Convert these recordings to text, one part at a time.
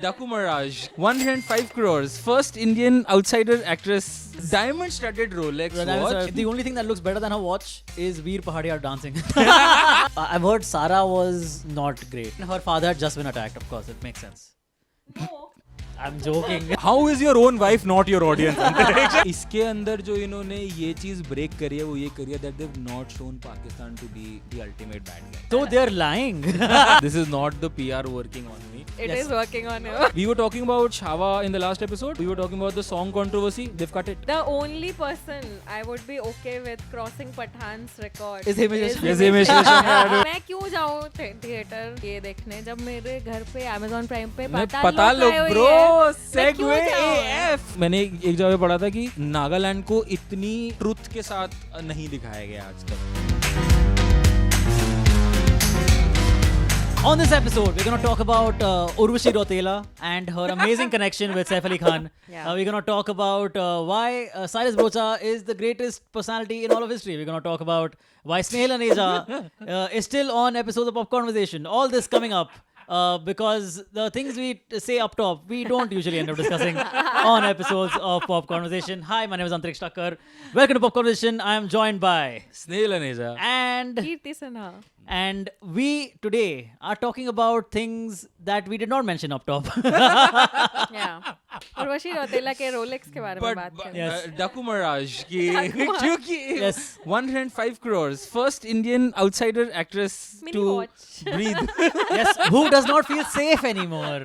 Daku Maraj, 105 crores, first Indian outsider actress, diamond-studded Rolex watch. The only thing that looks better than her watch is Veer Pahadia dancing. I've heard Sara was not great. Her father had just been attacked, of course, it makes sense. No. I'm joking. How is your own wife not your audience? इसके अंदर जो इन्होंने ये चीज break करी है वो ये करी है that they've not shown Pakistan to be the ultimate bad guy. So they're lying. This is not the PR working on me. It Yes. is working on you. We were talking about Shava in the last episode. We were talking about the song controversy. They've cut it. The only person I would be okay with crossing Pathan's record Is Himesh Reshammiya. Is Himesh Reshammiya. मैं क्यों जाऊँ theatre ये देखने जब मेरे घर पे Amazon Prime पे मैं पता पता लो आए हुए ब्रो हैं। सेगवे मैं क्यों जाऊँ? AF मैंने एक जगह पे पढ़ा था कि नागालैंड को इतनी ट्रुथ के साथ नहीं दिखाया गया आज तक. On this episode, we're going to talk about Urvashi Rotela and her amazing connection with Saif Ali Khan. Yeah. We're going to talk about why Cyrus Bocha is the greatest personality in all of history. We're going to talk about why Snehal Aneja is still on episodes of Pop Conversation. All this coming up. Because the things we say up top, we don't usually end up discussing on episodes of Pop Conversation. Hi, my name is Antriksh Thakkar. Welcome to Pop Conversation. I am joined by Snehal Aneja. and Kirti Sinha. and we today are talking about things that we did not mention up top. Yeah. Urvashi Rautela के Rolex के बारे में बात करें. Yes. Daku Maraj की क्योंकि Yes. 105 crores, first Indian outsider actress Mini to watch. breathe. Yes, who does not feel safe anymore?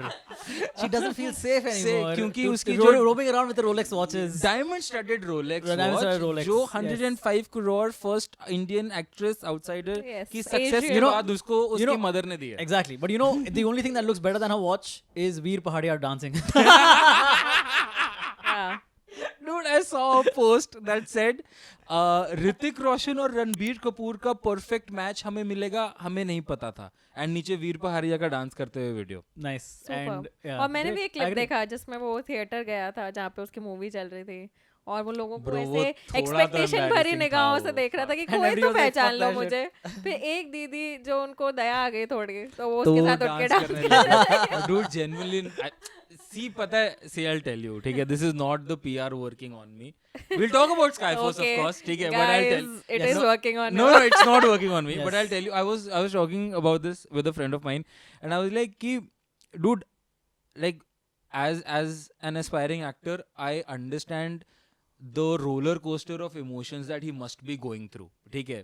She doesn't feel safe anymore. क्योंकि To- उसकी ro- जो- roaming around with the Rolex watches. Diamond-studded Rolex Diamond-studded watch Rolex, जो yes. 105 crore first Indian actress outsider Yes, की success Asian. के बाद उसको उसकी know- mother ने दी है. Exactly. But you know, the only thing that looks better than her watch is Veer Pahadia dancing. Yeah. Dude, I saw a post that said Hrithik Roshan और रणबीर कपूर का perfect match हमें मिलेगा हमें नहीं पता था एंड नीचे वीर पहाड़िया का डांस करते हुए video. Nice. Super. And, yeah, और मैंने great. भी एक I क्लिप agree. देखा जिसमें वो थिएटर गया था जहाँ पे उसकी मूवी चल रही थी और वो लोगों को Bro, वो ऐसे थोड़ा तो एक्सपेक्टेशन भरी embarrassing निगाहों था से वो. देख रहा था कि And कोई तो everyone was like, पहचान "Fuck लो that मुझे." फिर एक दीदी जो उनको दया आ गई थोड़ी तो वो तो उसके वो साथ उठ के डांस डांस करने लगा. Dude, genuinely, see, पता है, see, I'll tell you, ठीक है, this is not the PR working on me. We'll talk about Skyforce, Okay. of course, ठीक है, but I'll tell. Guys, it Yes. is No. working on No, you. no, it's not working on me. Yes. But I'll tell you, I was talking about this with a friend of mine, and I was like, "Ki, dude, like, as an aspiring actor, I understand the roller coaster of emotions that he must be going through." ठीक है,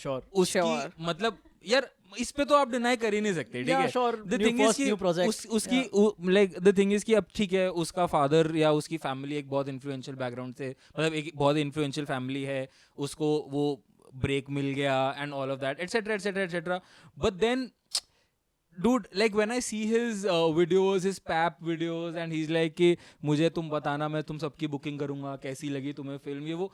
Sure. उसकी Sure. मतलब यार इस पे तो आप deny कर ही नहीं सकते, ठीक Yeah, है. sure. The New thing is first, कि new project. उसकी like the thing is कि अब ठीक है उसका फादर या उसकी फैमिली एक बहुत इन्फ्लुएंशियल बैकग्राउंड से मतलब एक बहुत इन्फ्लुएंशियल फैमिली है, उसको वो ब्रेक मिल गया and all of that etcetera etcetera etcetera. But then dude, like when I see his videos, his pap videos, and he's like कि मुझे तुम बताना मैं तुम सबकी बुकिंग करूंगा, कैसी लगी तुम्हें फिल्म, ये वो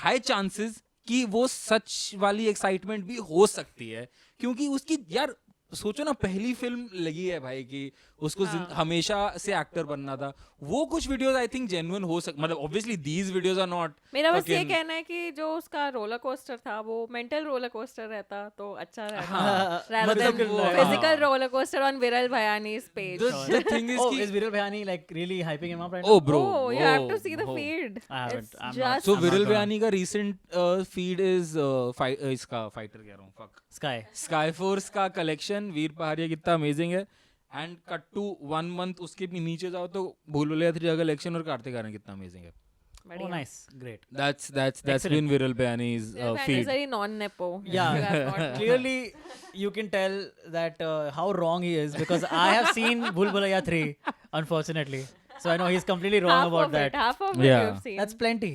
हाई चांसेस कि वो सच वाली एक्साइटमेंट भी हो सकती है क्योंकि उसकी यार सोचो ना पहली फिल्म लगी है भाई कि उसको हमेशा से एक्टर बनना था. वो कुछ वीडियोस आई थिंक जेन्युइन हो सक मतलब obviously these videos are not. मेरा बस ये कहना है कि जो उसका रोलर कोस्टर था वो मेंटल रोलर कोस्टर रहता तो अच्छा रहता हाँ. rather than मतलब वो- physical हाँ. roller coaster on Viral Bhayani's page. The thing is Oh, कि is Viral Bhayani like really hyping him up right oh now? bro, Oh, you have to see the oh. feed. I haven't. It's I'm not- just So I'm विरल not gonna. बयानी का recent feed is इसका fighter कह रहा हूँ fuck. Sky. स्काईफोर्स का collection वीर पहाड़िया कितना amazing है एंड कट टू 1 month उसके भी नीचे जाओ तो भूल भुलैया 3 का कलेक्शन और कार्तिक आर्यन कितना अमेजिंग है. Oh, बढ़िया. nice. Great. That's Excellent. been Viral Bayani's Viral Bhayani is feed. very non-nepo. Yeah, You have not- clearly you can tell that how wrong he is because I have seen Bhul Bhulaiya 3, unfortunately. So I know he's completely wrong half about of that. it, half of it Yeah. you've seen. That's plenty.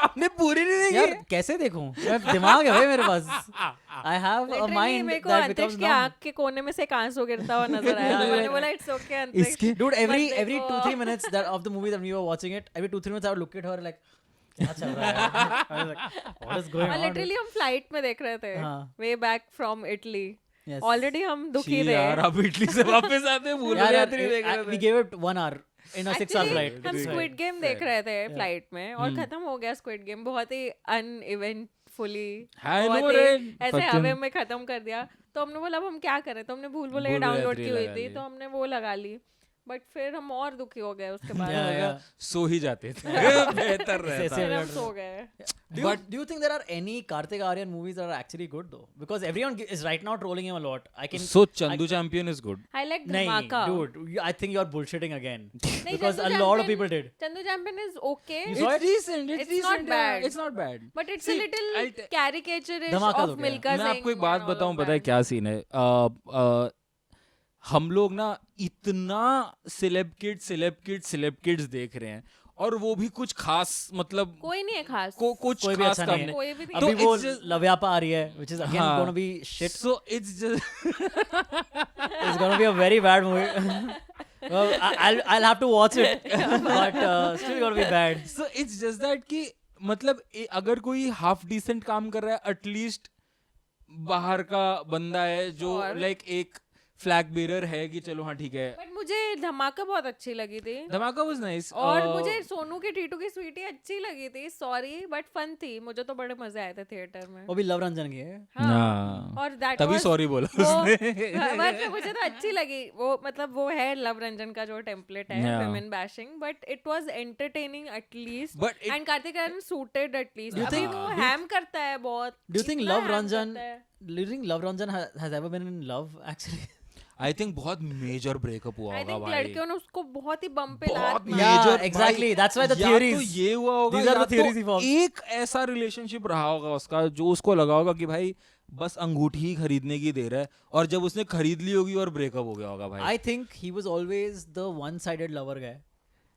आपने पूरी नहीं यार देखी? कैसे देखूं? मैं दिमाग है भाई मेरे पास. I have a Literally, mind मेरे को that अंतरिक्ष becomes के numb. आँख के कोने में से एक आंसू गिरता हुआ नजर आया. तो मैंने बोला it's okay अंतरिक्ष. इसके Dude, every But every देखो- 2-3 minutes that of the movie that we were watching it, every 2-3 minutes I would look at her like क्या चल रहा है? I was like, what is going और on? literally हम flight में देख रहे थे. हाँ. Way back from Italy. Yes. Already हम दुखी छी थे. यार आप इटली से वापस आते हैं भूल यार, भुलैया यार, 3 देख रहे we थे. gave it 1 hour in a 6-hour Actually, flight. हम Fair. स्क्विड गेम देख Fair. रहे थे फ्लाइट में और खत्म हो गया स्क्विड गेम बहुत ही अनइवेंटफुली I know, right? ऐसे Fucking- हवे में खत्म कर दिया. तो हमने बोला अब हम क्या करें, तो हमने भूल भुलैया भूल भुलैया डाउनलोड 3 की हुई लगा थी ली। तो हमने वो लगा ली, बट फिर हम और दुखी हो गए उसके बाद। Yeah, yeah. सो ही जाते थे बेहतर रहता। फिर हम सो गए। Do you think there are any Kartik Aaryan movies that are actually good though? Because everyone is right now trolling him a lot. I can. So Chandu Champion is good. I like Nahi, Dhamaka. dude, I think you're bullshitting again. नहीं, Because a Chandu lot of Champion- people did. Chandu Champion is okay, You saw It's decent. It's It's not decent. bad. Yeah, it's not bad. but it's See, a little I'll t- caricature-ish धमाका of तो क्या है? Milka मैं Singh आपको एक बात and all बताऊं, of पता है that. क्या सीन है? हम लोग ना इतना सिलेब किड्स देख रहे हैं और वो भी कुछ खास मतलब कोई नहीं है खास। कुछ कोई भी खास अच्छा काम नहीं है। नहीं। कोई भी नहीं। तो अभी वो it's just- लव्यापा आ रही है, which is again हाँ. gonna be shit. So it's just It's gonna be a very bad movie. Well, I'll have to watch it, but still gonna be bad. so it's just that कि मतलब अगर कोई half decent काम कर रहा है, at least बाहर का बंदा है जो और? लाइक एक फ्लैग बेरर है कि चलो हाँ ठीक है। बट मुझे धमाका बहुत अच्छी लगी थी, धमाका वाज नाइस। और मुझे सोनू की टीटू की स्वीटी अच्छी लगी थी, सॉरी बट फन थी, मुझे तो बड़े मजे आए थे थिएटर में। वो भी लव रंजन की है. हाँ। और that तभी was- सॉरी बोला वो- उसने। but मुझे तो अच्छी लगी वो, मतलब वो है लव रंजन का जो टेम्पलेट है Yeah. women bashing, but it was entertaining at least, But it- and Kartik Aaryan suited at least। Do you अभी think- वो हैम करता है बहुत। Do you think इतना Love ham Ranjan? करता है। Do you think Love Ranjan has ever been in love actually? I think बहुत major breakup हुआ I होगा think भाई। लड़कियों ने उसको बहुत ही बम पे लात बहुत मारी। Yeah, major exactly. That's why the या theories- तो ये हुआ होगा These are या the theories he तो formed. एक ऐसा रिलेशनशिप रहा होगा उसका जो उसको लगा होगा कि भाई बस अंगूठी ही खरीदने की देर है, और जब उसने खरीद ली होगी और ब्रेकअप हो गया होगा भाई। I think he was always the one-sided lover guy.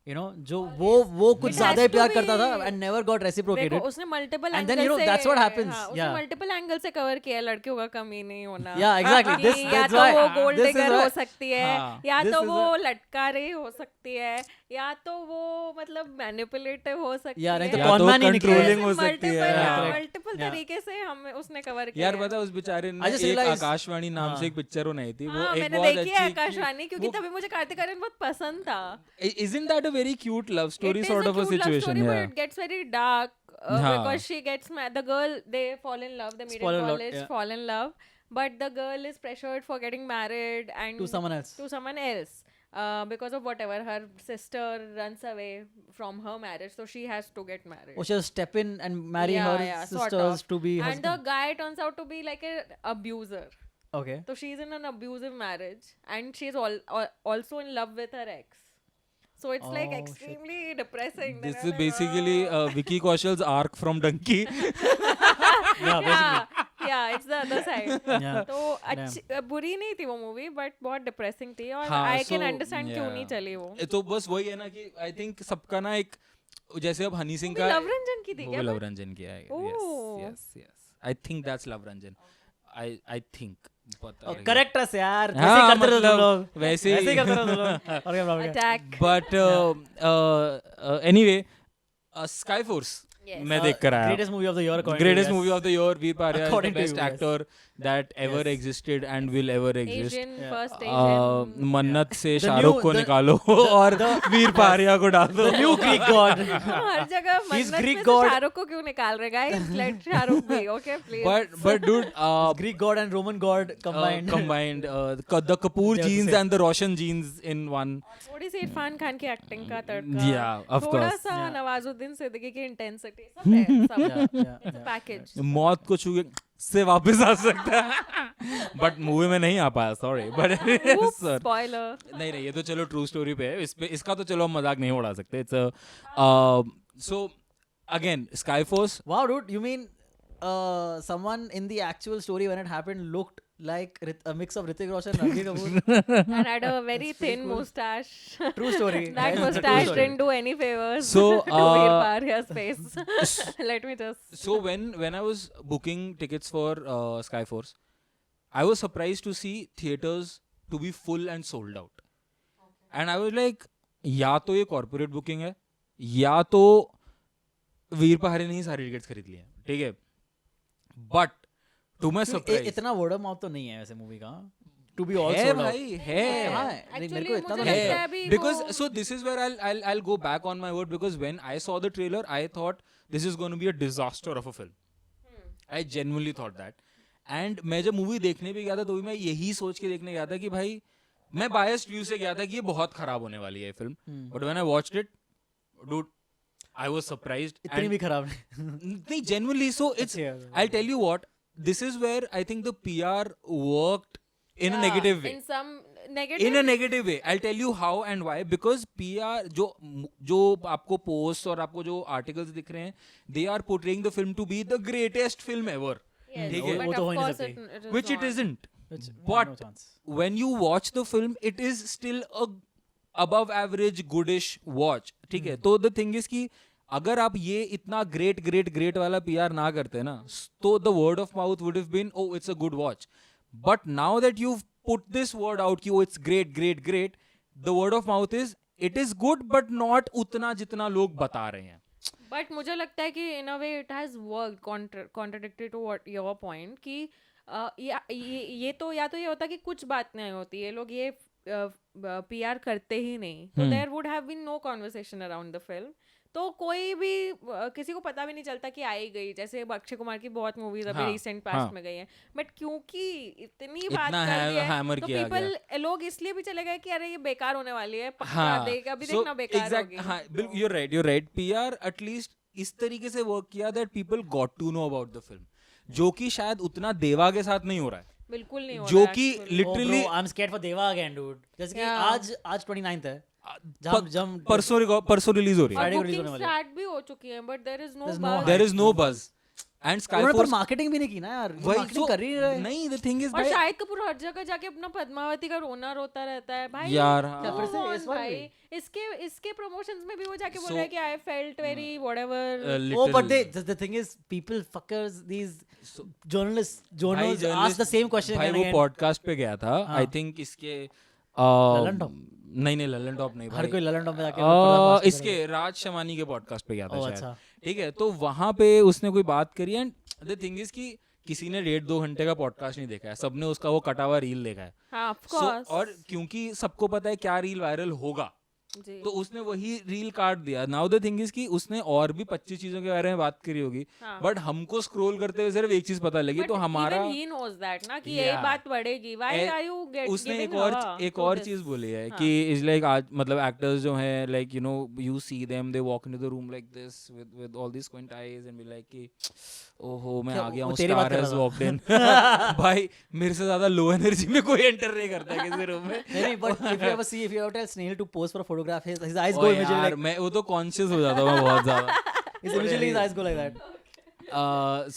You know, जो वो कुछ It ज्यादा has ही प्यार to करता था be- and never got reciprocated. देखो उसने multiple And then, you know, that's what happens. उसने Yeah. मल्टीपल एंगल से कवर किया है, लड़कियों का कमी नहीं होना। Yeah, exactly. कि This- या that's तो why- वो gold this is digger why- हो सकती है, हाँ, या this तो is वो why- लटकारे हो सकती है, या तो वो मतलब मैनिपुलेटिव हो सकती Yeah, नहीं तो है, या तो conman ही निकले. controlling हो सकती है। correct. Multiple Yeah. तरीके से हम उसने कवर किया यार है। पता उस बेचारे I ने just एक realized- आकाशवाणी नाम हाँ. से एक पिक्चर बनाई थी, वो हाँ, एक मैंने बहुत देखी है अच्छी आकाशवाणी, क्योंकि वो- तभी मुझे कार्तिक आर्यन बहुत पसंद था। Isn't that a very cute love story It is sort of a cute love situation? story, but Yeah. it gets very dark हाँ. because she gets mad. The girl, they fall in love. They meet Spoiler in alert, college, yeah. fall in love, but the girl is pressured for getting married and To someone else. To someone else. Because of whatever, her sister runs away from her marriage, so she has to get married. Or she'll step in and marry Yeah, her yeah, sort sisters of. to be And the husband. guy turns out to be like an abuser. Okay. So she's in an abusive marriage, and she's also in love with her ex. So it's like Oh, shit. extremely depressing. Then This I'm is like, basically Vicky Kaushal's arc from Donkey. Yeah, basically. yeah, it's the other side. Yeah. तो अच्छी बुरी नहीं थी वो movie, but बहुत depressing थी, और हाँ, आई कैन so, अंडरस्टैंड क्यों yeah. नहीं चली वो। तो बस वही है ना कि आई थिंक सबका ना एक, जैसे अब हनी सिंह वो का भी लव रंजन की थी वो क्या? लव रंजन की है। Oh. Yes I think that's love Ranjan. I think पता नहीं। करेक्ट us यार. हाँ, वैसे ही करते रहो तुम मतलब लोग. वैसे ही। ही करते रहो तुम लोग. और क्या problem है? Attack. But anyway sky force Yes. मैं देख कर आया। Greatest movie of the year. according to Greatest you, movie of the year, Veer Paria is the According to best you, yes. actor that ever Yes. existed and will ever exist. Asian, Yeah. first Asian. मन्नत से The Shahrukh new- को the- निकालो और वीर पारिया को डाल दो। The new Greek god. हर जगह He's मन्नत Greek में से god. शाहरुख को क्यों निकाल रहे guys? Let शाहरुख भी, okay, please. But dude, Greek god and Roman god combined. the Kapoor They are the genes same. and the Roshan genes in one. थोड़ी सी इरफान खान की एक्टिंग का तड़का, Yeah, of थोड़ा course. सा Yeah. नवाजुद्दीन सिद्दीकी की इंटेंसिटी, सब है, सब Yeah, yeah, yeah. पैकेज। मौत को छू के से वापस आ सकता है, बट मूवी में नहीं आ पाया, सॉरी। But sir spoiler. नहीं ये तो चलो ट्रू स्टोरी पे है, इस पे इसका तो चलो हम मजाक नहीं उड़ा सकते। It's so again sky force. Wow, dude, you mean someone in the actual story when it happened looked like a mix of Hrithik Roshan and Ranbir Kapoor? And had a very That's pretty thin cool. mustache. True story. That Guys, it's a true mustache story. didn't do any favors So, to Veer Paria's face. Let me just. So when I was booking tickets for Skyforce, I was surprised to see theaters to be full and sold out. And I was like, या तो ये corporate booking है, या तो वीर पहाड़ी ने ही सारी tickets खरीद लिए हैं, ठीक है। But to my surprise, इतना word of mouth तो नहीं है वैसे मूवी का. To be all है sold out. भाई, है। हाँ, मेरे Actually, को इतना तो मुझे नहीं लगता है. है अभी Because वो- so this is where I'll go back on my word, because when I saw the trailer I thought this is going to be a disaster of a film. I genuinely thought that, and मैं जब movie देखने भी गया था तो भी मैं यही सोच के देखने गया था कि भाई मैं बायस्ड व्यू से गया था कि ये बहुत खराब होने वाली है film, but when I watched it dude I was surprised. इतनी भी खराब नहीं. नहीं, genuinely, so it's, अच्छी है. I'll tell you what, this is where I think the PR worked in a negative way. In some negative. In a negative way. I'll tell you how and why. Because PR, जो आपको posts और आपको जो articles दिख रहे हैं, they are portraying the film to be the greatest film ever. Yes, ठीक है? but वो तो of हो ही नहीं course सकती. it is Which it not. isn't. It's- But no chance. when you watch the film, it is still a above average goodish watch. ठीक है? तो the thing is कि अगर आप ये इतना great वाला PR ना करते ना, तो the word of mouth would have been, oh, it's a good watch. But now that you've put this word out कि oh, it's great, the word of mouth is, it is good but not उतना जितना लोग बता रहे हैं. But मुझे लगता है कि in a way it has worked contradictory to what your point कि ये तो या तो ये होता है कि कुछ बात नहीं होती, ये लोग ये पीआर करते ही नहीं, तो there would have been no conversation around the film. तो कोई भी किसी को पता भी नहीं चलता कि आई गई. जैसे अक्षय कुमार की बहुत मूवीज अभी हाँ, रिसेंट पास्ट हाँ. में गई हैं, बट क्योंकि इतनी इतना बात कर दी है hammer तो किया पीपल लोग इसलिए भी चले गए कि अरे ये बेकार होने वाली है, पक्का हाँ, देख अभी so देखना बेकार exact, होगी. हाँ, बिल्कुल, you're right. PR at least इस तरीके से वर्क किया that people got to know about the film, जो कि शायद उतना देवा के साथ नहीं हो रहा है, बिल्कुल नहीं हो जो रहा कि actually. literally Oh, bro, I'm scared for Deva again, dude. जैसे कि Yeah. आज 29th है. जब परसों रिलीज हो रही है. और Friday को release बुकिंग होने वाली है. स्टार्ट भी हो चुकी है, but there is no There's no buzz. There is no buzz. And उन्होंने पर Skyforce, मार्केटिंग भी नहीं की ना यार. वही मार्केटिंग कर ही नहीं रहे. नहीं, the thing is और भाई, शाहिद कपूर हर जगह जाके अपना पद्मावती का रोना रोता रहता है भाई. यार, क्या हाँ. फिर से Come इस on बार भाई, इसके प्रमोशंस में भी वो जाके बोल So- रहा है कि I felt very whatever. Oh, but little- the thing is, people fuckers, these So- journalists भाई, ask the same question भाई again वो and again. पॉडकास्ट पे गया था, हाँ. आई थिंक इसके ललन टॉप? नहीं ललन टॉप नहीं हर भाई. कोई ललन टॉप में जाके पर्दाफाश कर इसके राज शमानी के पॉडकास्ट पे गया था Oh, शायद. अच्छा. ठीक है, तो वहां पे उसने कोई बात करी एंड द थिंग इज कि किसी ने 1.5-2 घंटे का पॉडकास्ट नहीं देखा है, सबने उसका वो कटा हुआ रील देखा है. हाँ, ऑफ So, कोर्स. और क्योंकि सबको पता है क्या रील वायरल होगा, जी. तो उसने वही रील काट दिया. नाउ द थिंग इज कि उसने और भी 25 चीजों के बारे में बात करी होगी, हाँ. बट हमको स्क्रॉल करते हुए सिर्फ एक चीज पता लगी, But तो हमारा even he knows that ना कि ये Yeah. बात बढ़ेगी. Why ए- are you उसने giving एक और her to चीज this? बोली है हाँ. कि इज लाइक आज मतलब एक्टर्स जो हैं, like you no you see them, they walk into the room like this with all this squint eyes and be like कि ओहो मैं क्या आ गया वो हूँ, तेरी बात स्टार कर हैज रहा था? Walked in. भाई मेरे से ज्यादा लो एनर्जी में कोई एंटर नहीं करता है किसी रूम में. नहीं, but if you ever tell Snail to pose for a photograph, his eyes O go immediately यार, like, मैं वो तो कॉन्शियस हो जाता हूँ मैं बहुत ज्यादा. immediately his eyes go like that.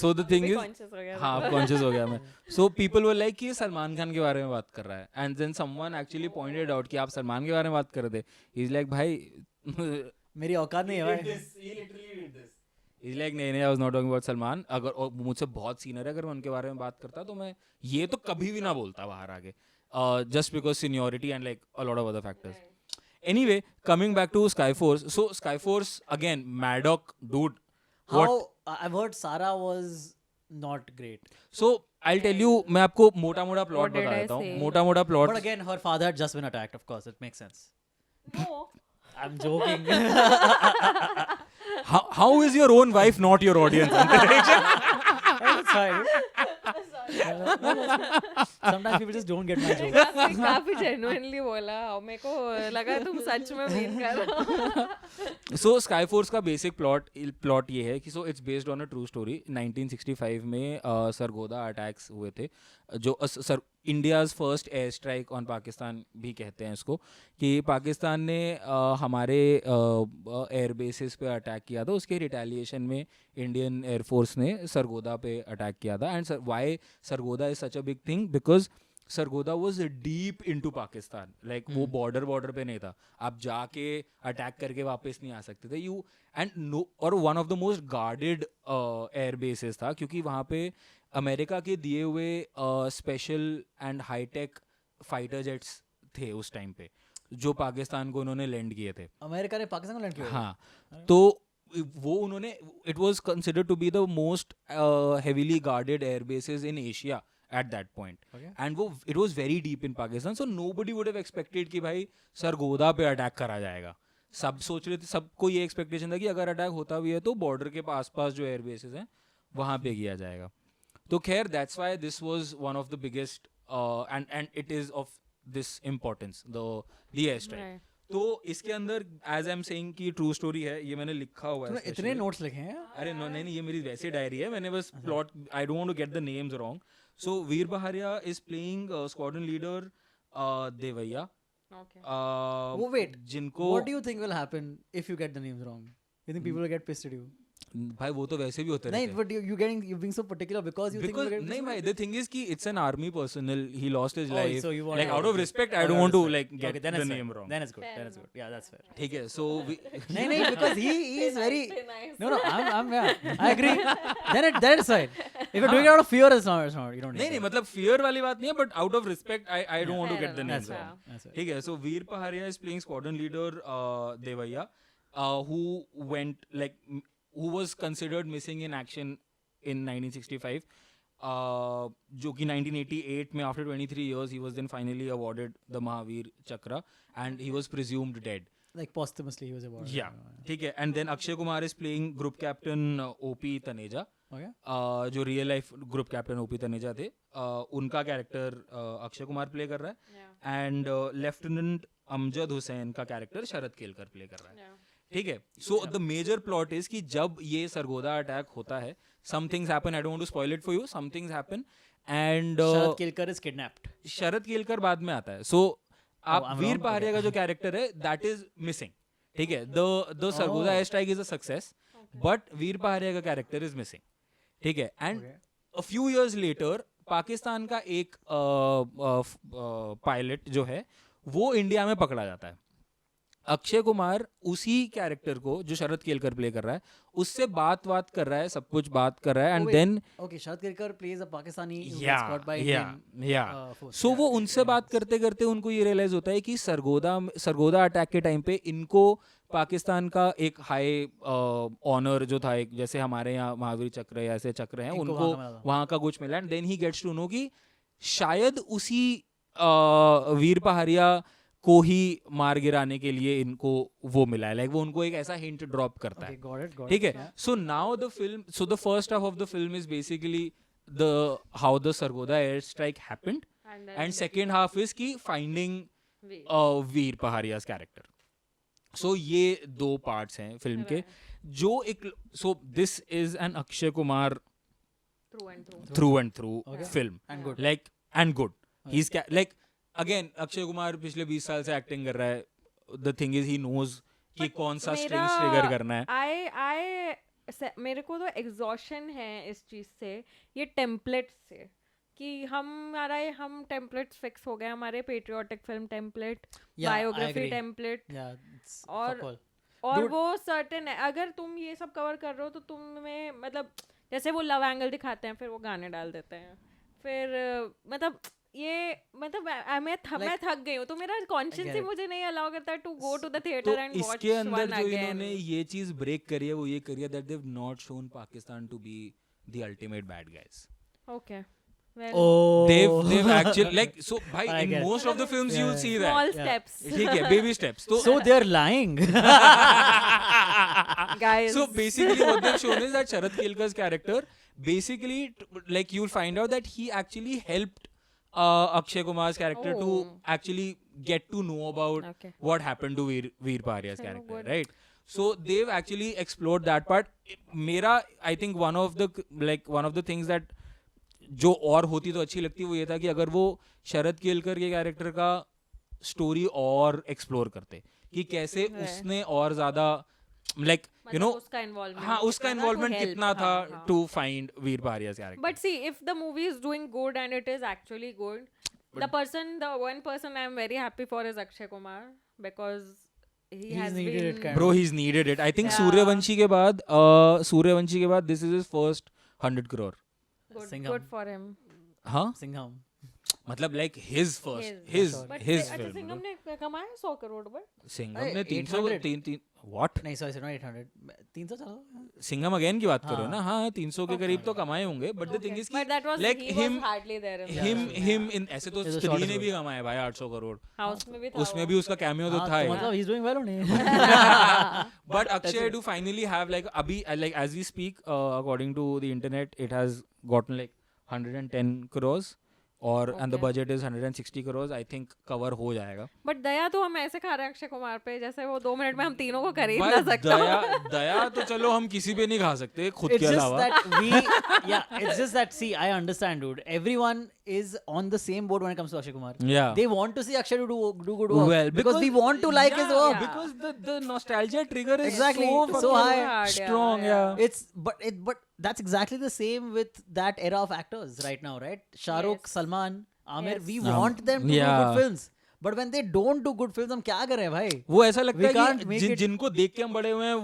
So the thing भी इज, conscious हो गया था. हाँ कॉन्शियस हो गया मैं. सो पीपल वर लाइक कि ये सलमान खान के बारे में बात कर रहा है, and then someone actually pointed out कि आप सलमान के बारे में बात कर रहे थे. इज लाइक भाई मेरी औकात नहीं है भाई. He's like नहीं, I was not talking about Salman. अगर और मुझसे बहुत सीनियर है, अगर मैं उनके बारे में बात करता तो मैं ये तो कभी भी ना बोलता बाहर आगे, just because seniority and like a lot of other factors. Anyway, coming back to Skyforce. So Skyforce again, Maddock, dude. How What? I've heard Sara was not great, So I'll tell you, मैं आपको मोटा plot What did बता I देता हूँ. say? मोटा plot. but again her father had just been attacked. Of course, it makes sense. No. I'm joking. How is your own wife not your audience? That's fine. Sometimes people just don't get my joke. काफी genuinely बोला और मेरे को लगा तुम सच में mean कर रहे हो. So Skyforce का बेसिक प्लॉट ये है कि so it's based on a true story. 1965 में सरगोदा अटैक्स हुए थे, जो India's first air strike on Pakistan भी कहते हैं इसको, कि पाकिस्तान ने हमारे एयर बेसिस पे अटैक किया था. उसके रिटेलिएशन में इंडियन एयरफोर्स ने सरगोदा पे अटैक किया था. And why Sargodha is such a big thing, because Sargodha was deep into Pakistan. Like वो बॉर्डर पे नहीं था, आप जाके अटैक करके वापस नहीं आ सकते थे. यू एंड नो, और one of the most guarded air bases था, क्योंकि वहाँ पे अमेरिका के दिए हुए special and hi-tech fighter jets थे उस टाइम पे, जो पाकिस्तान को उन्होंने लैंड किए थे. अमेरिका ने पाकिस्तान को लैंड किया. हाँ, तो वो उन्होंने, it was considered to be the most heavily guarded air bases in Asia at that point. Okay. And वो it was very deep in Pakistan, so nobody would have expected कि भाई सरगोदा पे अटैक करा जाएगा. सब सोच रहे थे, सबको ये एक्सपेक्टेशन था कि अगर अटैक होता भी है तो बॉर्डर के आसपास जो एयर बेसेस हैं वहाँ पे किया जाएगा. तो खैर that's why this was one of the biggest and it is of this importance the airstrike. Right. तो इसके अंदर as I'm saying कि true story है, ये मैंने लिखा हुआ है तूने इतने specially. नोट्स लिखे हैं अरे नहीं ये मेरी वैसे डायरी है, मैंने बस plot, I don't want to get the names wrong. So Veer Pahariya is playing squadron leader Devaiah, Okay. Oh, wait. जिनको What do you think will happen if you get the names wrong? You think people will get pissed at you? भाई वो तो वैसे भी होते नहीं, रहते हैं. but you're being so particular because you think Because people get नहीं pissed भाई, the thing is कि it's an army personnel, he lost his Oh, life, so you want like to- out of okay. respect I Out don't of want to respect. like get Okay, then the it's name fair. wrong. Then it's good. Fair Then it's good. Yeah, that's fair. ठीक है, so नहीं, because he is very. nice. No, yeah, I agree. Then it's fine. If you're doing it out of fear, it's not. You don't need नहीं that. मतलब fear वाली बात नहीं है, but out of respect I don't want to Fair get the enough. names That's wrong. That's fair. ठीक है, so Veer Pahadiya is playing squadron leader Devaiah, who went like who was considered missing in action in 1965, जो कि 1988 में after 23 years he was then finally awarded the Mahavir Chakra and he was presumed dead. Like posthumously, he was awarded. Yeah, ठीक है, and then Akshay Kumar is playing group captain OP Taneja, Okay. जो real life group captain OP Taneja थे, उनका character Akshay Kumar play कर रहा है, Yeah. And lieutenant Amjad Hussain का character Sharad Kelkar play कर रहा है. Yeah. ठीक है, so the major plot is कि जब ये सरगोदा अटैक होता है, some things happen, I don't want to spoil it for you, some things happen and Sharad Kelkar is kidnapped. Sharad Kelkar बाद में आता है. सो आप I'm Veer wrong? Pahadiya Okay. का जो कैरेक्टर है दैट इज मिसिंग. ठीक है, the Sargodha air strike is a success, but Veer Pahariya का कैरेक्टर इज मिसिंग. ठीक है, and Okay. a few years later Pakistan का एक पायलट जो है वो इंडिया में पकड़ा जाता है. अक्षय कुमार उसी कैरेक्टर को जो शरद केलकर प्ले कर रहा है उससे बात कर रहा है, सब कुछ बात कर रहा है, and Oh, wait. Then Okay, Sharad Kelkar plays a Pakistani who gets caught by Indian force. सो वो Yeah, उनसे yeah, बात करते करते उनको ये रियलाइज होता है कि सरगोदा अटैक के टाइम पे इनको पाकिस्तान का एक हाई ऑनर जो था, एक जैसे हमारे यहाँ महावीर चक्र या ऐसे चक्र हैं, इनको उनको वहाँ का मिला था। वहाँ का कुछ मिला, and then he gets to know कि शायद उसी वीर पहाड़िया को ही मार गिराने के लिए इनको वो मिला है, लाइक वो उनको एक ऐसा हिंट ड्रॉप करता Okay, है. got it. ठीक है, Yeah. So now the film, so the first half of the film is basically the how the Sargodha air strike happened, And then and second half is की finding we- Veer Pahariya's character. सो ये दो parts हैं film के, जो एक, so this is an Akshay Kumar through and through. Through and through Okay. Film, And good. Like and good. He is like, again Akshay Kumar पिछले 20 साल से एक्टिंग कर रहा है. The thing is he knows कि But कौन सा मेरा- स्ट्रिंग्स ट्रिगर करना है. मेरे को तो एग्जॉशन है इस चीज से, ये टेम्पलेट से, कि हम टेम्पलेट्स फिक्स हो गए, हमारे patriotic film template, Yeah, I biography agree. Template, Yeah, it's और- fuck all. और Dude. वो सर्टेन है. अगर तुम ये सब कवर कर रहे हो तो तुम्हें मतलब जैसे वो लव एंगल दिखाते हैं, फिर वो गाने डाल देते हैं, फिर मतलब ये मतलब मैं थक गई हूँ, तो मेरा कॉन्शियस get ही it. मुझे नहीं अलाउ करता टू गो टू द तो थिएटर एंड वॉच इसके अंदर वन जो अगेन. इन्होंने ये चीज ब्रेक करी है वो ये करी है that they have not shown Pakistan to be the ultimate bad guys. Okay, well, Oh. They've actually like, so bhai, I in get it. most of the films Yeah, you'll yeah. see that. small Yeah. steps. ठीक है, baby steps. So they're lying. Guys. So basically what they've shown is that Sharad Kelkar's character basically like you'll find out that he actually helped Akshay Kumar's character to Oh. actually get to know about Okay. what happened to Veer Paharia's Chalo, character, good. right? So they've actually explored that part. मेरा I think one of the things that जो और होती तो अच्छी लगती वो ये था कि अगर वो शरद केलकर के कैरेक्टर का स्टोरी और एक्सप्लोर करते कि कैसे है। उसने और ज्यादा लाइक यू नो, उसका इन्वॉल्वमेंट, हाँ उसका इन्वॉल्वमेंट कितना था to find Veer Pahariya's character. But see, if the movie is doing good and it is actually good, the one person I'm very happy for is Akshay Kumar, because he He's has needed it been kind Bro, he's needed it. I think Yeah. Suryavanshi के बाद this is his first 100 crore. Singham. good for him. हाँ, Singham. मतलब like his first, His. his But his अच्छा, film. Singham ने कमाया 100 crore but Singham अरे, ने 800 300 what? नहीं sorry not 800 300 चलो. सिंघम अगेन की बात करो हाँ. ना, हाँ 300 के करीब तो कमाए होंगे, but the thing is but that was like he him was hardly there in him in ऐसे तो It's a स्त्री short ने story. भी कमाए भाई 800 करोड़. हाँ, उसमें भी था उसमें वो. भी उसका कैमियो तो हाँ, था तो ही. मतलब he's doing well only. But Akshay to finally have like abhi like as we speak according to the internet it has gotten like 110 crores और and the Okay. budget is 160 crores. I think cover हो जाएगा. But दया तो हम ऐसे खा रहे हैं अक्षय कुमार पे जैसे वो 2 मिनट में हम तीनों को खरीद भाई ना सकता दया तो चलो हम किसी पे नहीं खा सकते खुद It's के just अलावा. that it's just that, see, I understand, dude. Everyone is on the same boat when it comes to Akshay Kumar. Yeah. They want to see Akshay do good work. Well, because we want to like his yeah, work. because the nostalgia trigger is Exactly, so so fucking high. hard, strong. yeah. Yeah. But that's exactly the same with that era of actors right now, right? Shah Rukh, Yes. Salman, Amir, Yes. we want them to do yeah. good films. But when they don't do good films, हम क्या करें भाई? वो ऐसा लगता We है can't कि make it- जिनको देख के हम बड़े हुए हैं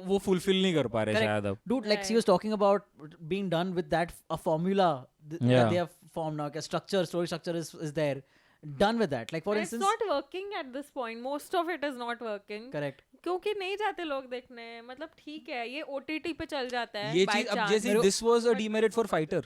वो फुलफिल नहीं कर पा रहे शायद अब. Dude, like she was talking about being done with that a formula that Yeah. they have formed now. Like a structure, story structure is there. Done with that. Like for And it's instance, not working at this point. Most of it is not working. correct. क्योंकि नहीं जाते लोग देखने. मतलब ठीक है ये OTT पे चल जाता है ये by चीज अब chance. जैसे this was a demerit for fighter.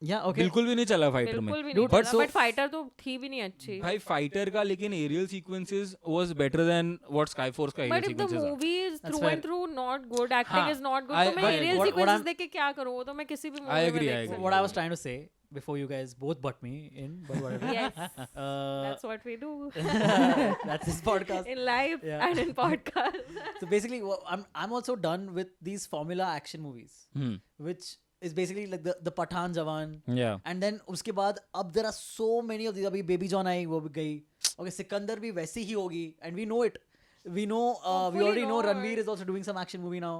Yeah, okay. बिल्कुल भी नहीं चला फाइटर में. बिल्कुल भी Dude, नहीं but चला. so- But फाइटर तो थी भी नहीं अच्छी. भाई फाइटर का लेकिन aerial sequences was better than what Skyforce का But aerial if the sequences are. movie is That's through fair. and through not good, acting हाँ, is not good, I- तो मैं but aerial what sequences I'm- देख के क्या करूँ? वो तो मैं किसी भी I movie में agree, देख I सकती agree. What I was trying to say before you guys both butt me in, but whatever. हूँ. Yes, Uh, that's what we do that's this podcast. in life Yeah. and in podcast. So basically, I'm also done with these formula action movies, Hmm. which is basically like the Pathan Jawan. Yeah. And then उसके बाद अब there are so many of these. अभी Baby John आई वो भी गई. Okay, Sikandar भी वैसी ही होगी, and we know it. We know. We Hopefully already know not. Ranveer is also doing some action movie now.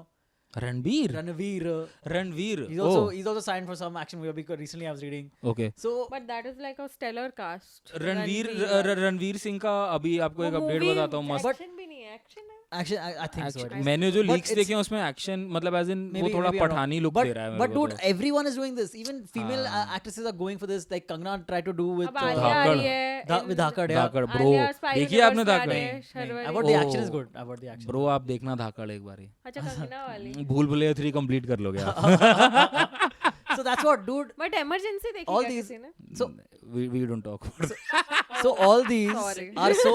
Ranveer. Ranveer. Ranveer. He's also signed for some action movie because recently I was reading. Okay. So But that is like a stellar cast. Ranveer Singh का अभी आपको एक update बताता हूँ मस्त. Action भी नहीं है, action है. action, I think so. at least. मैंने जो But लीक्स it's- देखे हैं उसमें एक्शन मतलब एज इन वो Maybe- थोड़ा maybe I don't know. Pathani look but, दे रहा है मेरे But को dude, तो. everyone is doing this. Even female actresses are going for this. Like Kangana tried to do with अब आलिया आ धाकड़. रही है. with Dhakad. Yeah. Dhakad bro. Alia Spy देखिए आपने Universe में आ धाकड़. रही है, नहीं, Sharvari. about the action is Oh. good. About the action. Bro आप देखना धाकड़ एक बारी. अच्छा कंगना वाली. भूल भुलैया 3 कंप्लीट कर लोगे आप. So that's what, dude. But emergency देखी All क्या these- किसी ने? So we don't talk about it. so all these Sorry. are so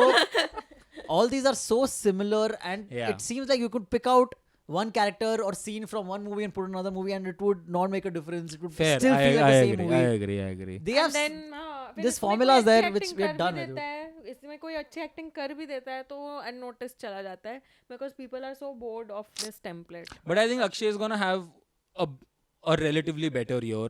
all these are so similar, and Yeah. it seems like you could pick out one character or scene from one movie and put in another movie, and it would not make a difference. It would Fair. still feel like the same agree. movie. I agree. They have And then हाँ, फिर this इसमें formula कोई is there अच्छी which acting we are कर done भी with. देता है, इसमें कोई अच्छी एक्टिंग कर भी देता है तो अननोटिस चला जाता है because people are so bored of this template. But I think Akshay is gonna have a relatively better year.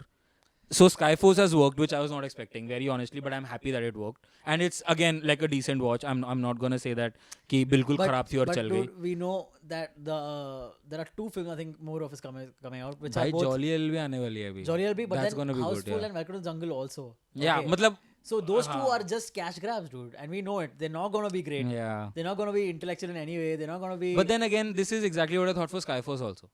So Skyforce has worked, which I was not expecting, very honestly, but I'm happy that it worked. And it's again like a decent watch. I'm not gonna say that कि बिल्कुल खराब थी और but चल dude, गई. we know that there are 2 films, I think, more of is coming out, which भाई are both Jolly L भी आने वाली है अभी. Jolly LB, but That's then gonna be Houseful good. Yeah. and Welcome to the Jungle also. Yeah, Okay. मतलब So those two are just cash grabs, dude, and we know it. They're not gonna be great. yeah. They're not gonna be intellectual in any way. They're not gonna be. But then again, this is exactly what I thought for Skyforce also.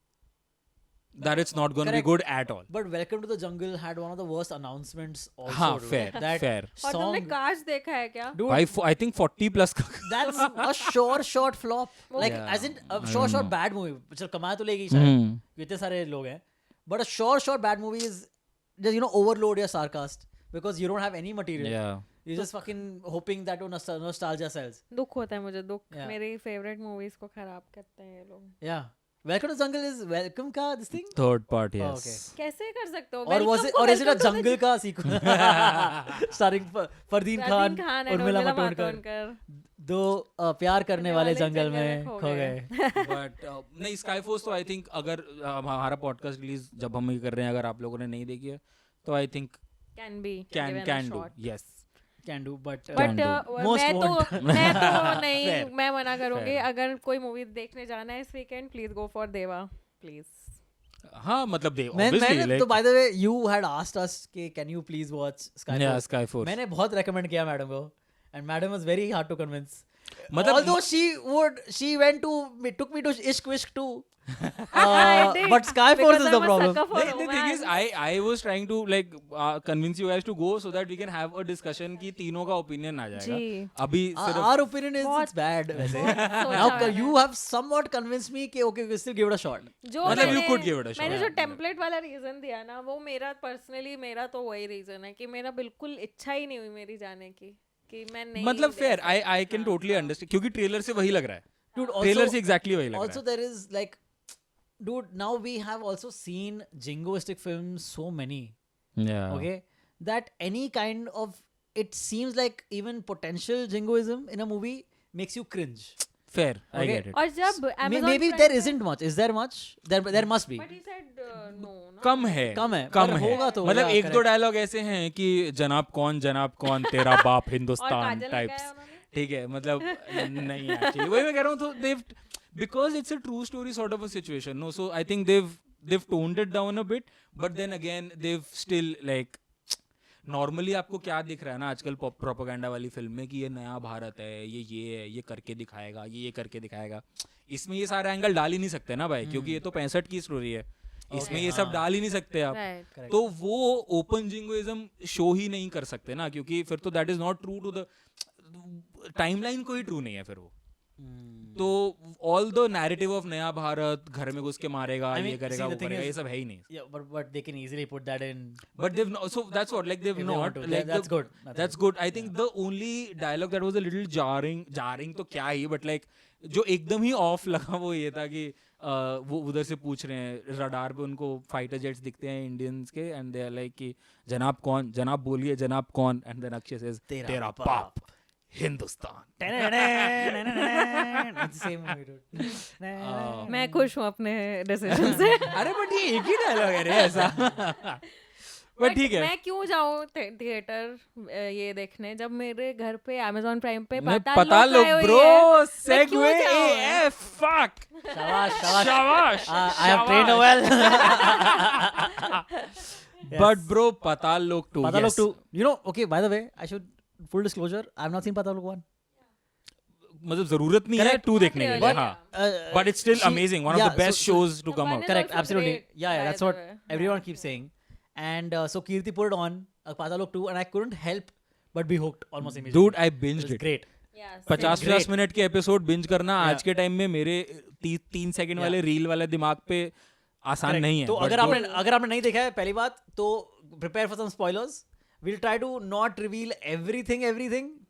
That it's not gonna be Correct. good at all. But Welcome to the Jungle had one of the worst announcements also. हाँ, dude. fair, That fair. और तुमने song, काश देखा है क्या? dude, I think 40 plus का. that's a short flop. Like Yeah, as in a I short don't know. bad movie. चल कमाया तो लेगी शायद. Hmm. इतने सारे लोग हैं. But a short bad movie is just overload your sarcasm because you don't have any material. Yeah. You're just fucking hoping that nostalgia sells. दुख होता है मुझे दुख. Yeah. मेरी favorite movies को खराब करते हैं ये लोग. Yeah. Welcome to the Jungle is Welcome का this thing. Third part, yes. okay. कैसे कर सकते हो? Or was Welcome it? को Or is it a welcome to the Jungle का sequel? Starring Fardeen Khan, Khan and Urmila Urmila Matondkar. Matondkar. दो प्यार करने वाले वाले जंगल जंगल में में खो गए. बट नहीं स्काईफोर्स तो आई थिंक अगर हमारा पॉडकास्ट रिलीज जब हम ये कर रहे हैं अगर आप लोगों ने नहीं देखी है तो I think Can be. Can given a can do shot. Yes. Can do, but Can but do. Most मैं तो won't. मैं तो नहीं Fair. मैं मना करूंगी Fair. अगर कोई मूवी देखने जाना है इस वीकेंड प्लीज गो फॉर देवा प्लीज. हाँ मतलब दे मैंने obviously तो like by the way you had asked us कि can you please watch Skyforce? yeah Skyforce. मैंने बहुत recommend किया मैडम को and madam was very hard to convince. मतलब Although she took me to Ishq Wishq too. I did, But Skyforce because is I'm the a problem. sucker for the thing is romance. I was trying to like convince you guys to go so that we can have a discussion कि तीनों का opinion आ जाएगा. जी. अभी सिर्फ Our opinion is बहुत- it's bad वैसे. सोचा Now मैंने. you have somewhat convinced me कि okay we still give it a shot. जो मतलब you मैंने- could give it a shot. मैंने जो Yeah. टेम्पलेट वाला रीजन दिया ना वो मेरा पर्सनली मेरा तो वही रीजन है कि मेरा बिल्कुल इच्छा ही नहीं हुई मेरी जाने की कि मैं नहीं मतलब देख fair सकती. I can totally understand क्योंकि ट्रेलर से वही लग रहा है. Dude, ट्रेलर also से exactly वही लग also रहा है. there is like dude now we have also seen jingoistic films so many Yeah. okay, that any kind of, it seems like even potential jingoism in a movie makes you cringe. Fair. I Okay. get it. और जब Amazon Maybe Prime there पे- isn't much. Is there much? There must be. But he said no ना. कम है. कम है, कम पर है. होगा तो मतलब होगा, एक दो correct. डायलॉग ऐसे हैं कि जनाब कौन तेरा बाप और हिंदुस्तान काजल लगाया टाइप्स. उन्होंने. ठीक है, मतलब नहीं actually. वही मैं कह रहा हूँ, तो they've, because it's a true story sort of a situation, no, so I think they've toned it down a bit, but then again they've still like, normally आपको क्या दिख रहा है ना आजकल प्रोपेगेंडा वाली फिल्म में कि ये नया भारत है, ये है, ये करके दिखाएगा, ये करके दिखाएगा. इसमें ये सारे एंगल डाल ही नहीं सकते ना भाई, क्योंकि ये तो 65 की स्टोरी है. इसमें ये सब डाल ही नहीं सकते आप. Right. Correct. तो वो ओपन जिंगोइज्म शो ही नहीं कर सकते ना, क्योंकि फिर तो that is not true to the timeline, कोई ट्रू नहीं है फिर वो. तो ऑल द नैरेटिव ऑफ नया भारत, घर में घुस के मारेगा, I mean, ये करेगा, see, वो the thing करेगा, is- ये सब है ही नहीं. Yeah, but they can easily put that in. But they've not, so that's what, like they've If they want not to. like That's good. That's good. I think the only dialogue that was a little jarring तो क्या ही, but like जो एकदम ही of लगा वो ये था कि वो उधर से पूछ रहे हैं रडार पे, उनको फाइटर जेट्स दिखते हैं इंडियंस के, एंड दे आर लाइक कि जनाब कौन, जनाब बोलिए जनाब कौन, एंड देन अक्षय सेज तेरा बाप Hindustan. It's the same movie, dude. मैं खुश हूँ अपने डिसीजन से. अरे बट ये एक ही डायलॉग है रे ऐसा. बट ठीक है. मैं क्यों जाऊँ थिएटर ये देखने जब मेरे घर पे Amazon Prime पे मैं पता पता लोग लो आए हुए ब्रो, हैं. मैं सेगवे क्यों जाऊँ? AF fuck. Shabash, shabash. शाबाश. I have trained her well. But bro, Patal Lok 2. Patalok yes. 2. You know, okay, by the way, I should, full disclosure, I have not seen Patalok 1. मतलब जरूरत नहीं है Correct. 2 देखने के लिए. But- हाँ. But it's still amazing. One of the best shows to The come one out. is Correct, also absolutely. great, Yeah, by that's the what way. everyone keeps saying. And so Kirti put it on, Patalok 2, and I couldn't help but be hooked almost immediately. Dude, I It binged was it. great. Yeah, 50 Great. 50 minute के episode binge करना Yeah. आज के time में मेरे 3 second वाले reel वाले दिमाग पे आसान Correct. नहीं है. तो But अगर आपने नहीं देखा है, पहली बात तो prepare for some spoilers. We'll try to not reveal everything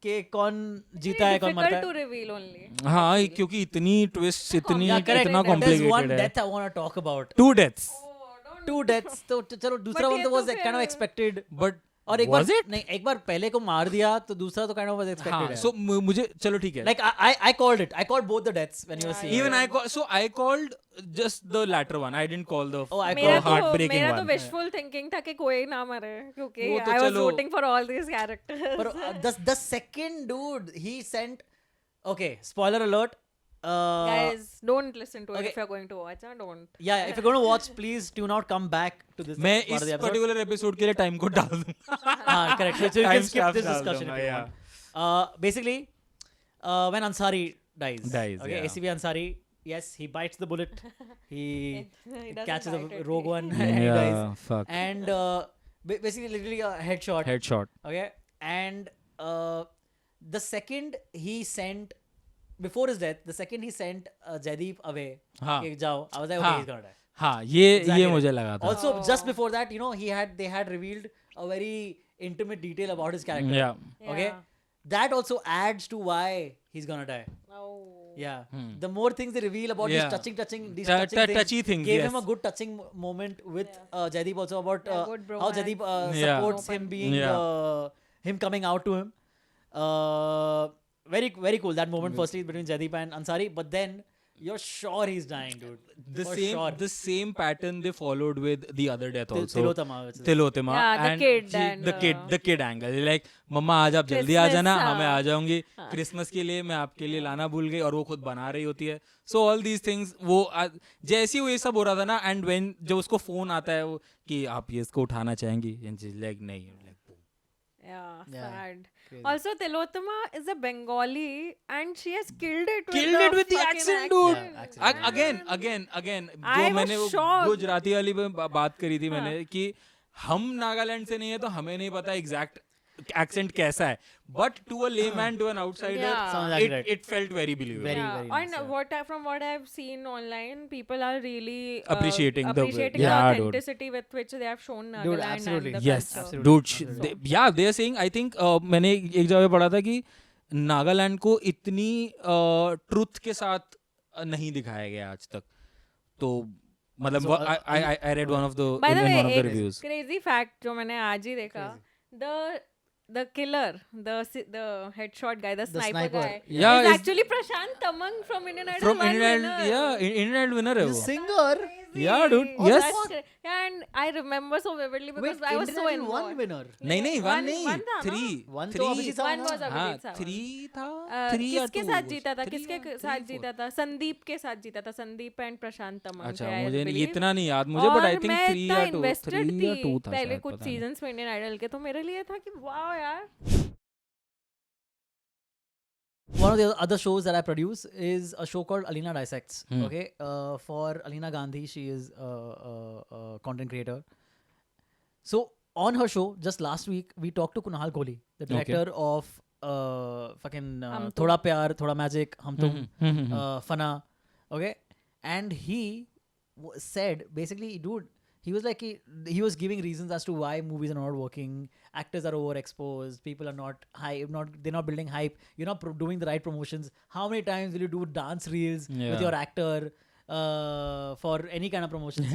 कि कौन जीता है, कौन मरता difficult है. to reveal only. हाँ, क्योंकि इतनी ट्विस्ट, इतनी Yeah, correct. इतना But there's one कॉम्प्लिकेटेड है. death I want to talk about. 2 deaths. Oh, don't 2 deaths. तो चलो दूसरा But one ये तो तो was kind of फिर- expected. But और एक was बार it? नहीं, एक बार पहले को मार दिया तो दूसरा तो kind of was expected हाँ, है. so मुझे चलो ठीक है. Like I called it. I called both the deaths when you were seeing. Even it. I called just the latter one. I didn't call the Oh, I the मेरा heartbreaking तो one. wishful thinking था कि कोई ना मरे क्योंकि वो तो I was चलो- rooting for all these characters. But the second dude he sent. Okay, spoiler alert. Guys, don't listen to it okay. if you're going to watch. Don't. Yeah, if you're going to watch, please tune out. Come back to this. मैं part इस of the episode. Particular episode के लिए time code डाल दूंगा. हाँ, correct. So you can skip Timestamps this डाल discussion दूंगा, if you yeah. want. Basically, when Ansari dies. Dies, Okay, yeah. ACB Ansari. Yes, he bites the bullet. He He doesn't catches bite a it. rogue one and he Yeah, dies. fuck. And basically, literally a headshot. Headshot. Okay, and the second he sent, before his death, the second he sent Jaideep away. हाँ. कि जाओ. I was like, okay, हाँ. he's gonna die. हाँ, ये Exactly. मुझे लगा था. Also, just Oh. before that, you know, they had revealed a very intimate detail about his character. Yeah. Okay, Yeah. that also adds to why he's gonna die. Oh. Yeah, the more things they reveal about Yeah. these touching Touchy things, gave yes. him a good touching moment with Jaideep also about Yeah, good how Jaideep bromance. Yeah. supports him being Yeah. him coming out to him. Very very cool that moment. Firstly between Jaideep and Ansari, but then you're sure he's dying, dude. The For same sure. the same pattern they followed with the other death also. Tilotama, which is- Tilotama. Yeah, the and kid she- and, the kid angle. Like मम्मा आज आप जल्दी आ Christmas, जाना, हाँ. हाँ मैं आ जाऊंगी Christmas के लिए, मैं आपके लिए लाना भूल गई, और वो खुद बना रही होती है. So all these things वो जैसे ही वो ये सब हो रहा था ना, and when जब उसको फोन आता है वो कि आप ये इसको उठाना चाहेंगी, and she's like नहीं, like Yeah, Yeah. sad. Crazy. Also, Tilotama is a Bengali and she has killed it with the fucking accent, dude. Yeah, accent. Again I जो was मैंने वो shocked. गुजराती वाली में बात करी थी मैंने कि हम नागालैंड से नहीं है तो हमें नहीं पता एग्जैक्ट एक्सेंट कैसा है, but to a layman, to an Yeah. Sounds like right. it felt very believable. Very, Yeah, very and nice, yeah. from what I've seen online, people are really Appreciating the- appreciating yeah, the dude. authenticity with which they have shown Dude, Nagaland absolutely. and the Yes, culture. absolutely. dude. Absolutely. They are saying, I think मैंने एक जगह पे पढ़ा था कि नागालैंड को इतनी truth के साथ नहीं दिखाया गया आज तक. तो मतलब So, I read one of the By the in way, one of the एक reviews. crazy fact जो मैंने आज ही देखा, the killer, the headshot guy, the sniper sniper, guy, yeah. is is actually Prashant Tamang from Indian Idol. from one Indian winner. Idol, yeah, Indian Idol winner है He's a वो. singer. Crazy. Yeah, dude. Oh, Yes. that's yeah, and I remember so vividly because Wait, I was Indian so Idol one involved. winner. नहीं one नहीं, one था ना? 3 One तो Abhijit Sawant One was था. हाँ Abhijit Sawant. 3 था 3 या किसके 2 साथ जीता था? 3 किसके या साथ 3, जीता था? संदीप के साथ जीता था. संदीप एंड प्रशांत तमंग. अच्छा I मुझे believe. इतना नहीं याद मुझे, बट आई और थिंक मैं 3 इतना या 2 invested 3 या 2 थी था पहले शायद, कुछ पता नहीं. सीजन्स में इंडियन आइडल के, तो मेरे लिए था कि वाओ यार. One of the other shows that I produce is a show called Alina Dissects. Hmm. Okay, for Alina Gandhi, she is a content creator. So on her show, just last week, we talked to Kunal Kohli, the director of fucking Hum Tum. Thoda Pyar, Thoda Magic, Hum Tum, hmm. Fana. Okay, and he said basically, dude, he was like he was giving reasons as to why movies are not working. Actors are overexposed. People are not they're not building hype. You're not doing the right promotions. How many times will you do dance reels with Yeah. your actor for any kind of promotions?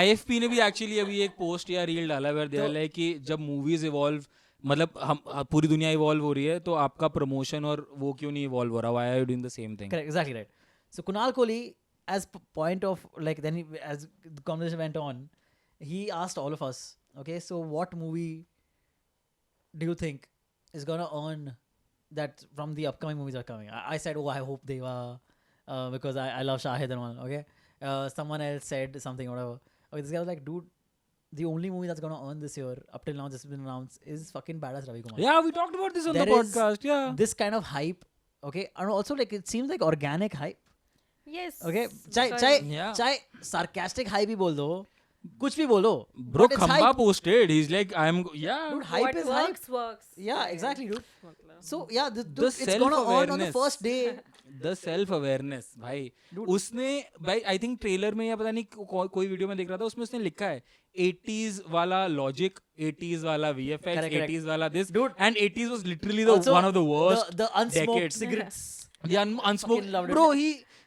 IFP ने भी actually अभी एक post या reel डाला where they are like कि जब movies evolve, मतलब हम पूरी दुनिया इवॉल्व हो रही है तो आपका प्रमोशन और वो क्यों नहीं इवॉल्व हो रहा, why are you doing the same thing. Correct, exactly right. So Kunal Kohli, as point of like then as the conversation went on, he asked all of us, okay, so what movie do you think is gonna earn that from the upcoming movies that are coming? I said, oh, I hope Deva, because I love Shahid and all. Okay, someone else said something, whatever. Okay, this guy was like, dude, the only movie that's gonna earn this year up till now, just been announced, is fucking Badass Ravi Kumar. Yeah, we talked about this on the There is podcast. Yeah. This kind of hype, okay, and also like it seems like organic hype. Yes. Okay, Sorry. Yeah. चाहे sarcastic hype भी बोल दो, कुछ भी बोलो. Bro, but it's Khamba hype. posted. He's like, I'm yeah. Dude, hype What is hype. works works. Yeah, exactly, dude. मतलब. So yeah, The it's gonna earn on the self-awareness. first day. The self awareness भाई. उसने भाई I think trailer में या पता नहीं कोई video में देख रहा था, उसमें उसने लिखा है 80s वाला लॉजिक, 80s वाला VFX, Correct, correct. 80s वाला this, Dude. and 80s was literally the Also, one of the worst the unsmoked decades. cigarettes. The unsmoked, Fucking loved it. bro.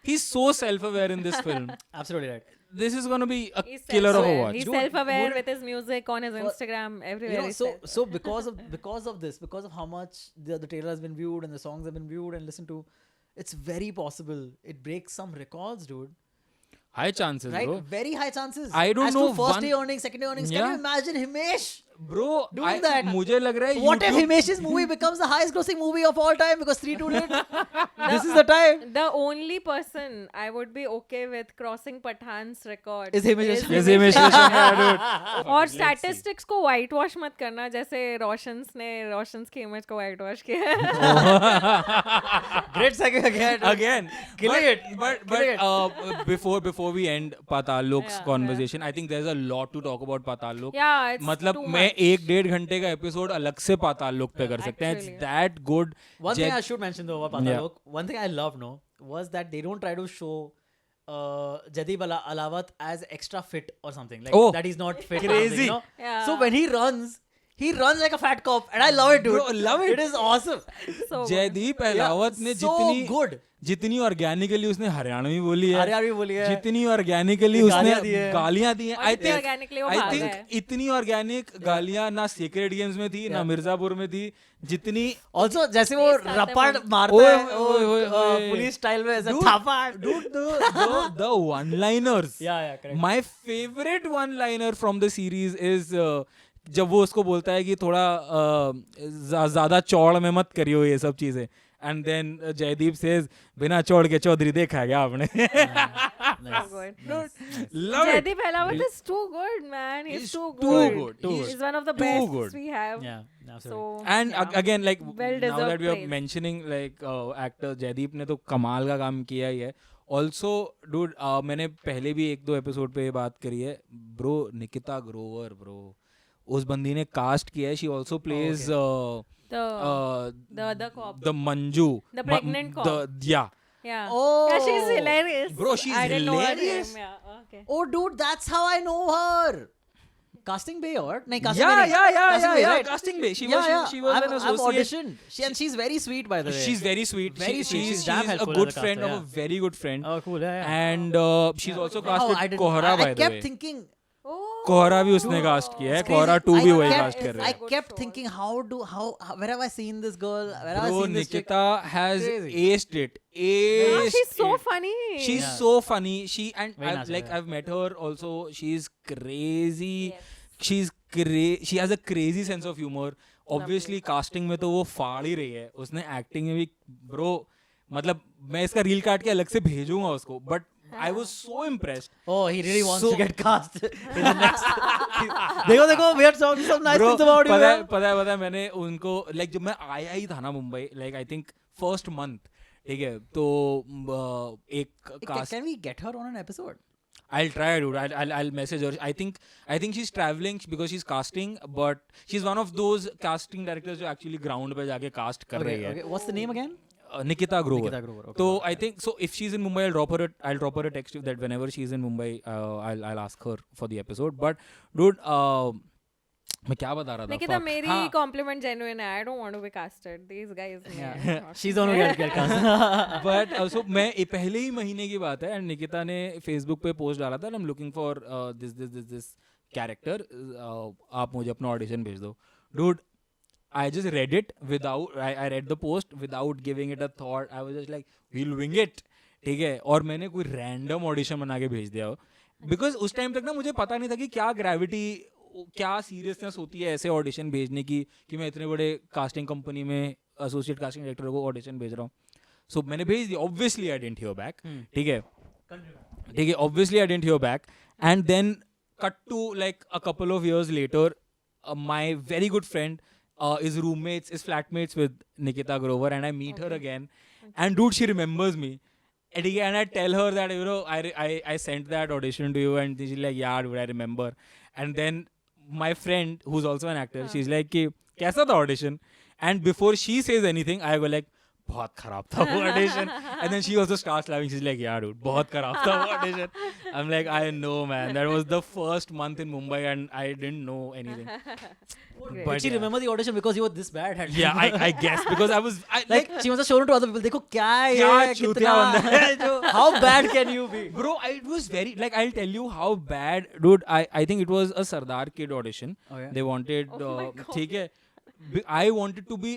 He's so self-aware in this film. Absolutely right. This is gonna be a He's killer of a self-aware. watch. He's Dude, self-aware dude. with his music on his Instagram everywhere. You know, he's so because of this, because of how much the trailer has been viewed and the songs have been viewed and listened to, it's very possible it breaks some records, dude. High chances, Right? bro. Very high chances. I don't As know to first one- day earnings, second day earnings. Yeah. Can you imagine Himesh? Bro, Doing that. मुझे लग रहा है What if YouTube- Himesh's movie becomes the highest grossing movie of all time because 3-2 did it? This is the time. The only person I would be okay with crossing Pathan's record Is Himesh Reshammiya. Yes, Himesh Reshammiya, dude. और statistics को white wash मत करना जैसे रोशंस की image को white wash किया. Great second again. Again, Killing but, it. But Killing it. before we end Patal Lok's Yeah, conversation, I think there's a lot to talk about Patal Lok. Yeah, it's मतलब too मैं much. 1-1.5 घंटे का episode अलग से पाताल लोक पे कर सकते हैं. Actually. It's that good. One thing I should mention though about Yeah. Patalok, one thing I love was that they don't try to show Jadib Alawat as extra fit or something. Like Oh, that he's not fit. or crazy. something, you know? Yeah. So when he runs like a fat cop, and I love it, dude. Bro, love it. It is awesome. So good. Jaideep Ahlawat ने so good. जितनी organically उसने हरियाणवी बोली है, हरियाणवी बोली है, जितनी organically उसने गालियां दी है। गालियां दी हैं. और आई जितनी organically वो भागा थिंक है. इतनी ऑर्गेनिक गालियां ना सीक्रेट गेम्स में थी ना मिर्जापुर में थी जितनी Also जैसे वो Taste आता है रपड़ वो. मारता ओए, है ओए, ओए, ओए. पुलिस स्टाइल में ऐसे Dude, थापड़. dude, the one-liners. Yeah, correct. My favorite one-liner from the series is जब वो उसको बोलता है कि थोड़ा ज्यादा चौड़ में मत करियो ये सब चीजें, and then जयदीप says बिना चौड़ के चौधरी देखा क्या आपने. Nice. good. Love it. Jaydeep Ahlawat is too good, man. He's He's too too good. good. Too He's good. one of the Too best good. we have. Yeah, absolutely. So And yeah. again, like Well now that deserved we are praise. mentioning like actor Jaideep ने तो कमाल का काम किया ही है. Also, dude, मैंने पहले भी 1-2 एपिसोड पे ये बात करी है. Bro, Nikita Grover, bro. उस बंदी ने कास्ट किया है. She also plays the other cop. the Manju. The pregnant cop. Yeah. Yeah. Oh. Yeah, she's hilarious. Bro, she's I didn't know her hilarious. name. Yeah. Okay. Oh, dude, that's how I know her. Casting Bay or नहीं casting Yeah, Bay नहीं, yeah, yeah, Casting yeah, Bay, yeah. right? Casting Bay. She Yeah, was yeah. she was an I've associate. auditioned. And she's very sweet, by the way. She's very sweet. Very sweet. She's damn she's a helpful as good a friend caster, of a very good friend. Oh, cool. Yeah. And she's also Wow, casted I didn't- Kohara, by I the kept way. thinking. कोहरा भी उसने cast किया है, It's कोहरा crazy. 2 भी I वही kept- cast कर रहे I हैं. kept thinking, how where have I seen this girl? Where have I Bro, seen this chick? Nikita has Crazy. aced it. Oh, Aced she's so it. funny. She's Yeah. so funny. She and Very I've, nice, like yeah. I've met her also. She's crazy. Yes. She has a crazy sense of humor. Obviously casting में तो वो फाड़ ही रही है. उसने acting में भी bro मतलब मैं इसका रील काट के अलग से भेजूंगा उसको. But I was so impressed. Oh, he really wants So- to get cast in the next. देखो, we are talking some nice Bro, things about you. पता है मैंने उनको like जब मैं आया ही था ना Mumbai, like I think first month, ठीक है, तो एक cast. Can we get her on an episode? I'll try, dude. I'll message her. I think she's traveling because she's casting, but she's one of those casting directors जो actually ground पे जाके cast कर रही है. Okay. What's the name again? Nikita Grover. Nikita Grover, okay. So I think so. If she's in Mumbai, I'll drop her a text that whenever she's in Mumbai, I'll ask her for the episode. But dude, मैं क्या बता रहा था? Nikita, Fuck. मेरी हाँ. compliment genuine है. I don't want to be casted. These guys. Yeah. She's the one who get cast. But also मैं पहले ही महीने की बात है, and निकिता ने Facebook पे पोस्ट डाला था, I'm looking for this character. आप मुझे अपना ऑडिशन भेज दो. Dude, I just read it without I read the post without giving it a thought. I was just like, we'll wing it. ठीक है, और मैंने कोई रैंडम ऑडिशन बना के भेज दिया. बिकॉज उस टाइम तक ना मुझे पता नहीं था कि क्या ग्रेविटी, क्या सीरियसनेस होती है ऐसे ऑडिशन भेजने की, कि मैं इतने बड़े कास्टिंग कंपनी में एसोसिएट कास्टिंग डायरेक्टर को ऑडिशन भेज रहा हूँ. सो मैंने भेज दिया. Obviously I didn't hear back. ठीक है, obviously I didn't hear back. And then cut to like a couple of years later, my very good friend is flatmates with Nikita Grover, and I meet her again, and dude, she remembers me. And I tell her that, you know, I sent that audition to you, and she's like, yeah, dude, I remember. And then my friend, who's also an actor, she's like, कि कैसा था audition? And before she says anything, I go like, बहुत खराब था वो audition. And then she also starts laughing. She's like, yeah, dude, बहुत खराब था वो audition. I'm like, I know, man. That was the first month in Mumbai, and I didn't know anything. Great. Did she yeah. remember the audition because you were this bad? Yeah, I guess because I was like she must have shown it to other people. देखो क्या है क्या ये, चूतिया कितना बंदा है जो. How bad can you be? Bro, it was very like, I'll tell you how bad, dude. I think it was a Sardar Kid audition. Oh, yeah. They wanted Oh my God. ठीक है, I wanted to be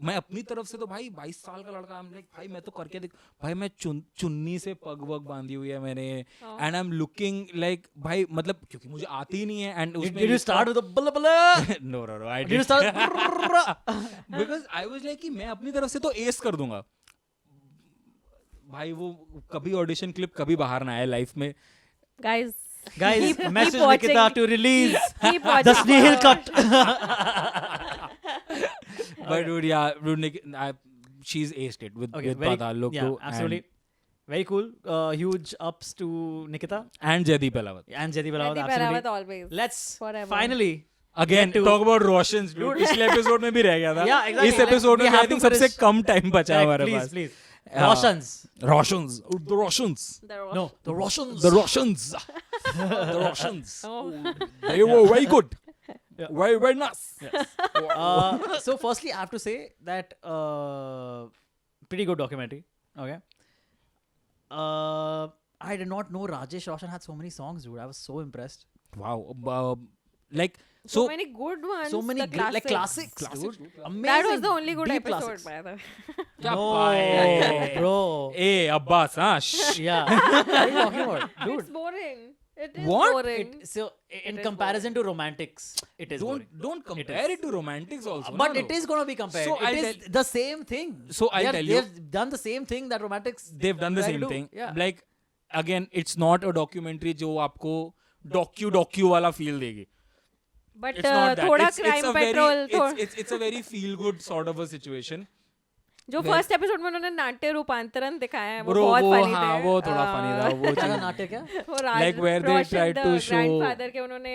मैं अपनी तरफ से तो भाई 22 साल का लड़का, I'm like भाई मैं तो करके देख भाई, मैं चुन्नी से पग वग बांधी हुई है मैंने, and I'm looking like भाई मतलब क्योंकि मुझे आती ही नहीं है. And Did you start with a bala bala? no, I Did you didn't. start? Because I was like कि मैं अपनी तरफ से तो एस कर दूंगा भाई. वो कभी ऑडिशन क्लिप कभी बाहर ना आए लाइफ में. Guys. Guys, keep message watching. Nikita to release Keep watching. the Snehal cut. But dude, yeah, dude, she's aced it with Patal Lok yeah, absolutely. Very cool. Huge ups to Nikita and Jaideep Ahlawat. and Jaideep Ahlawat. Jaideep Absolutely. Ahlawat always. Let's Forever. finally Again, get to- talk about Roshans, dude. पिछले episode में भी रह गया था. Yeah, exactly. इस episode We में have I think to सबसे finish. कम time बचा है हमारे please, pass. please. Roshans. Roshans. The Roshans. No, the Roshans. The Roshans. The Roshans. Oh. They were very good. Very, very nice. So firstly, I have to say that pretty good documentary. Okay. I did not know Rajesh Roshan had so many songs, dude. I was so impressed. Wow. Like So many good ones. So many the great, like classics. classics, dude. Amazing. That was the only good deep episode, classics. by the way. क्या No, पाए? bro. Hey, Abbas, huh? Shh. Yeah. What are you talking about, It's dude? boring. It is What? boring. So in is comparison to romantics, it is boring. Don't compare it to romantics also. But no, it no. is going to be compared. So I'll it is the same thing. So I'll tell you- They've done the same thing that romantics. They've done the try to same do. thing. Yeah. Like again, it's not a documentary जो आपको docu वाला feel देगी. But It's not that. थोड़ा It's crime a very, petrol. it's a very feel good sort of a situation. जो Well- first episode में उन्होंने नाट्य रूपांतरण दिखाया है वो Bro, बहुत वो फनी हाँ, थे. वो थोड़ा funny था. वो क्या था चीज़. नाट्य क्या? वो राज Like where they Roshan tried the to show- grandfather के उन्होंने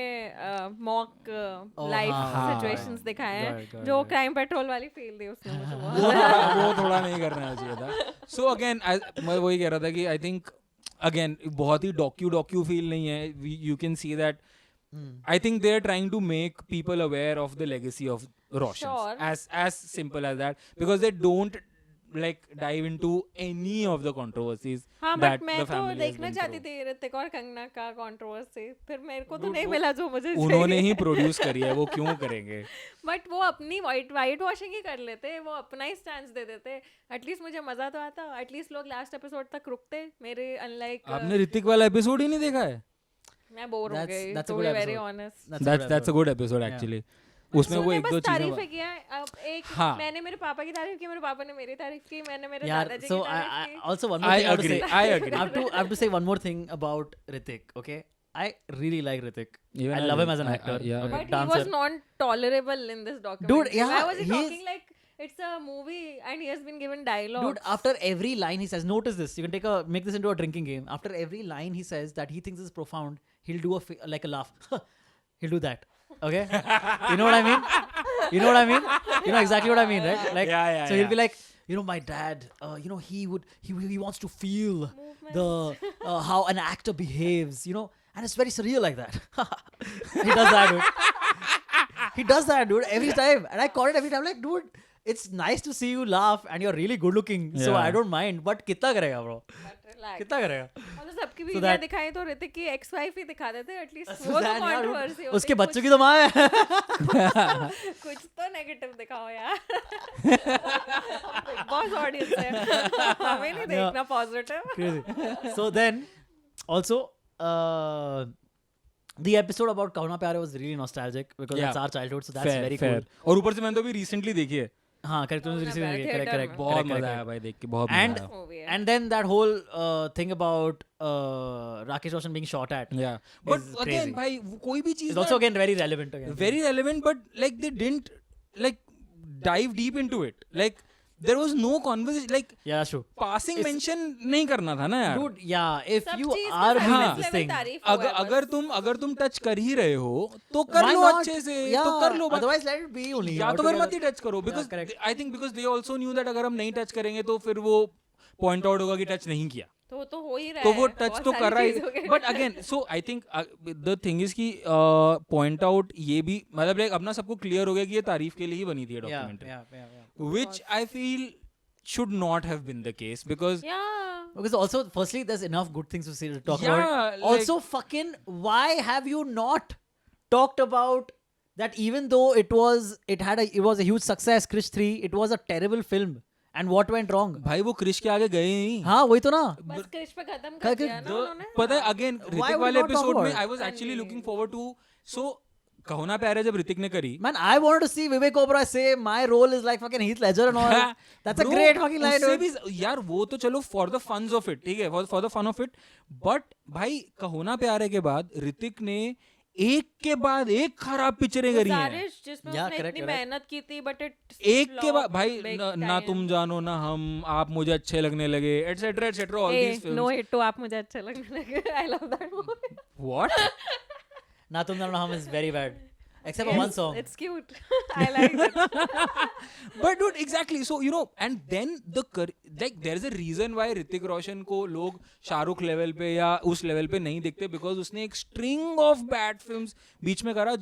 मॉक लाइफ हाँ, सिचुएशंस right. दिखाए हैं Right, जो right. क्राइम पेट्रोल वाली फील दी उसने मुझे वो थोड़ा नहीं करना चाहिए था. So again, मैं वही कह रहा था कि I think again बहुत ही docu feel नहीं है. You can see that I think they are trying to make people aware of the legacy of Roshan. Sure. As simple as that, because they don't like dive into any of the controversies हाँ that but मैं the तो family has देखना been चाहती through. थी ऋतिक और कंगना का controversy, फिर मेरे को तो Dude, नहीं वो- मिला जो मुझे उन्होंने ही प्रोड्यूस करी है, वो क्यों करेंगे? बट वो अपनी वाइट वॉशिंग ही कर लेते, वो अपना ही स्टैंड दे देते, एटलीस्ट मुझे मजा तो आता, एटलीस्ट लोग लास्ट एपिसोड तक रुकते मेरे, अनलाइक आपने ऋतिक वाला एपिसोड ही नहीं देखा है? मैं बोर हो That's- गई that's a too good be very episode. Honest. That's a good episode actually. उसमें वो एक दो बस तारीफ चीजें किया है। अब एक हाँ। मैंने मेरे पापा की तारीफ की, मेरे पापा ने मेरी तारीफ की, मैंने मेरे Yeah, दादाजी so की तारीफ I की। also one more I thing I have to agree. say. I agree. I have to say one more thing about Hrithik. Okay, I really like Hrithik. Even I love him as an actor. yeah, okay, But he dancer. was not tolerable in this documentary. yeah, Why was he he's- talking like it's a movie and he has been given dialogue? Dude, after every line he says, notice this. You can make this into a drinking game. After every line he says that he thinks is profound, he'll do like a laugh. He'll do that. Okay, you know what I mean? You know what I mean? You know exactly what I mean, right? Like, Yeah, so he'll yeah. be like, you know, my dad, you know, he wants to feel the how an actor behaves, you know, and it's very surreal like that. He does that, dude. He does that, dude, every time, and I call it every time, like, dude, it's nice to see you laugh, and you're really good looking, so Yeah. I don't mind. But कितना करेगा, bro? But relax. कितना करेगा? और तो सबकी भी So video that- दिखाई तो ऋतिक की एक्स वाइफ ही दिखा देते, एटलीस्ट So वो तो that, यार, कंट्रोवर्सी होती। उसके बच्चों की तो माँ है. कुछ तो नेगेटिव दिखाओ यार। बिग बॉस ऑडियंस है, हमें नहीं देखना positive. Crazy. So then, also, the episode about Kahuna Pyare was really nostalgic because Yeah. that's our childhood, so that's fair, very fair. cool. और ऊपर से मैंने तो अभी recently देखी है, हाँ, correct. Kahuna Recently, Pyare correct, theatre correct, में। बहुत correct, मजा correct. आया भाई देख के, बहुत And मजा आया. मूवी है। and then that whole thing about Rakesh Roshan being shot at Yeah, but is again crazy. भाई वो कोई भी चीज is also again very relevant again. very relevant, but like they didn't like dive deep into it. Like there was no conversation, like Yeah, that's true. passing mention नहीं करना था ना यार. Dude, yeah, if सब you चीज़ पे are doing हाँ. this level thing, तारीफ हुआ है अगर तुम टच कर ही रहे हो तो कर why लो not? अच्छे से, Yeah, तो कर लो. otherwise let it be only. या तो फिर मत ही altogether. टच करो, because correct. I think because they also knew that अगर हम नहीं टच करेंगे तो फिर वो पॉइंट आउट होगा कि टच नहीं किया. तो हो ही रहा तो है, वो टच बहुत तो सारी कर रहा चीज़ों है. के। But again so I think the thing is कि पॉइंट आउट ये भी मतलब लाइक अपना सबको क्लियर हो गया कि ये तारीफ के लिए ही बनी थी Yeah, documentary, yeah. which I feel should not have been the case, because Yeah. Because also, firstly, there's enough good things to say to talk Yeah, about. like- Also, fucking, why have you not talked about that? Even though it was a huge success, Krish 3, it was a terrible film. And what went wrong? भाई वो क्रिश के आगे गए नहीं. हाँ, वही तो ना. बस क्रिश पे खत्म क- कर क- दिया ना The- उन्होंने। पता है अगेन Why ऋतिक would वाले you not talk एपिसोड में about I it? Was actually looking forward to, so कहना प्यारे जब ऋतिक ने करी. Man, I wanted to see Vivek Oberoi say my role is like fucking Heath Ledger and all. That's a Bro, great fucking line. उससे dude. भी यार वो तो चलो for the funs of it, ठीक है, for the fun of it. But भाई कहना प्यारे के बाद ऋतिक ने एक के बाद एक खराब पिक्चरें करी हैं. गुजारिश जिसमें Yeah, उसने correct, इतनी correct. मेहनत की थी, बट इट एक के बाद भाई ना तुम जानो ना हम, आप मुझे अच्छे लगने लगे, etcetera etcetera, all these no films. Hit तो आप मुझे अच्छे लगने लगे। I love that movie. What? Na Tum Na Hum is very bad. Except for one song. It's cute. I like it. But dude, exactly. So you know, and then like there is a reason why Hrithik Roshan को लोग Shahrukh level पे या उस level पे नहीं देखते, because उसने एक स्ट्रिंग ऑफ बैड फिल्म्स बीच में करा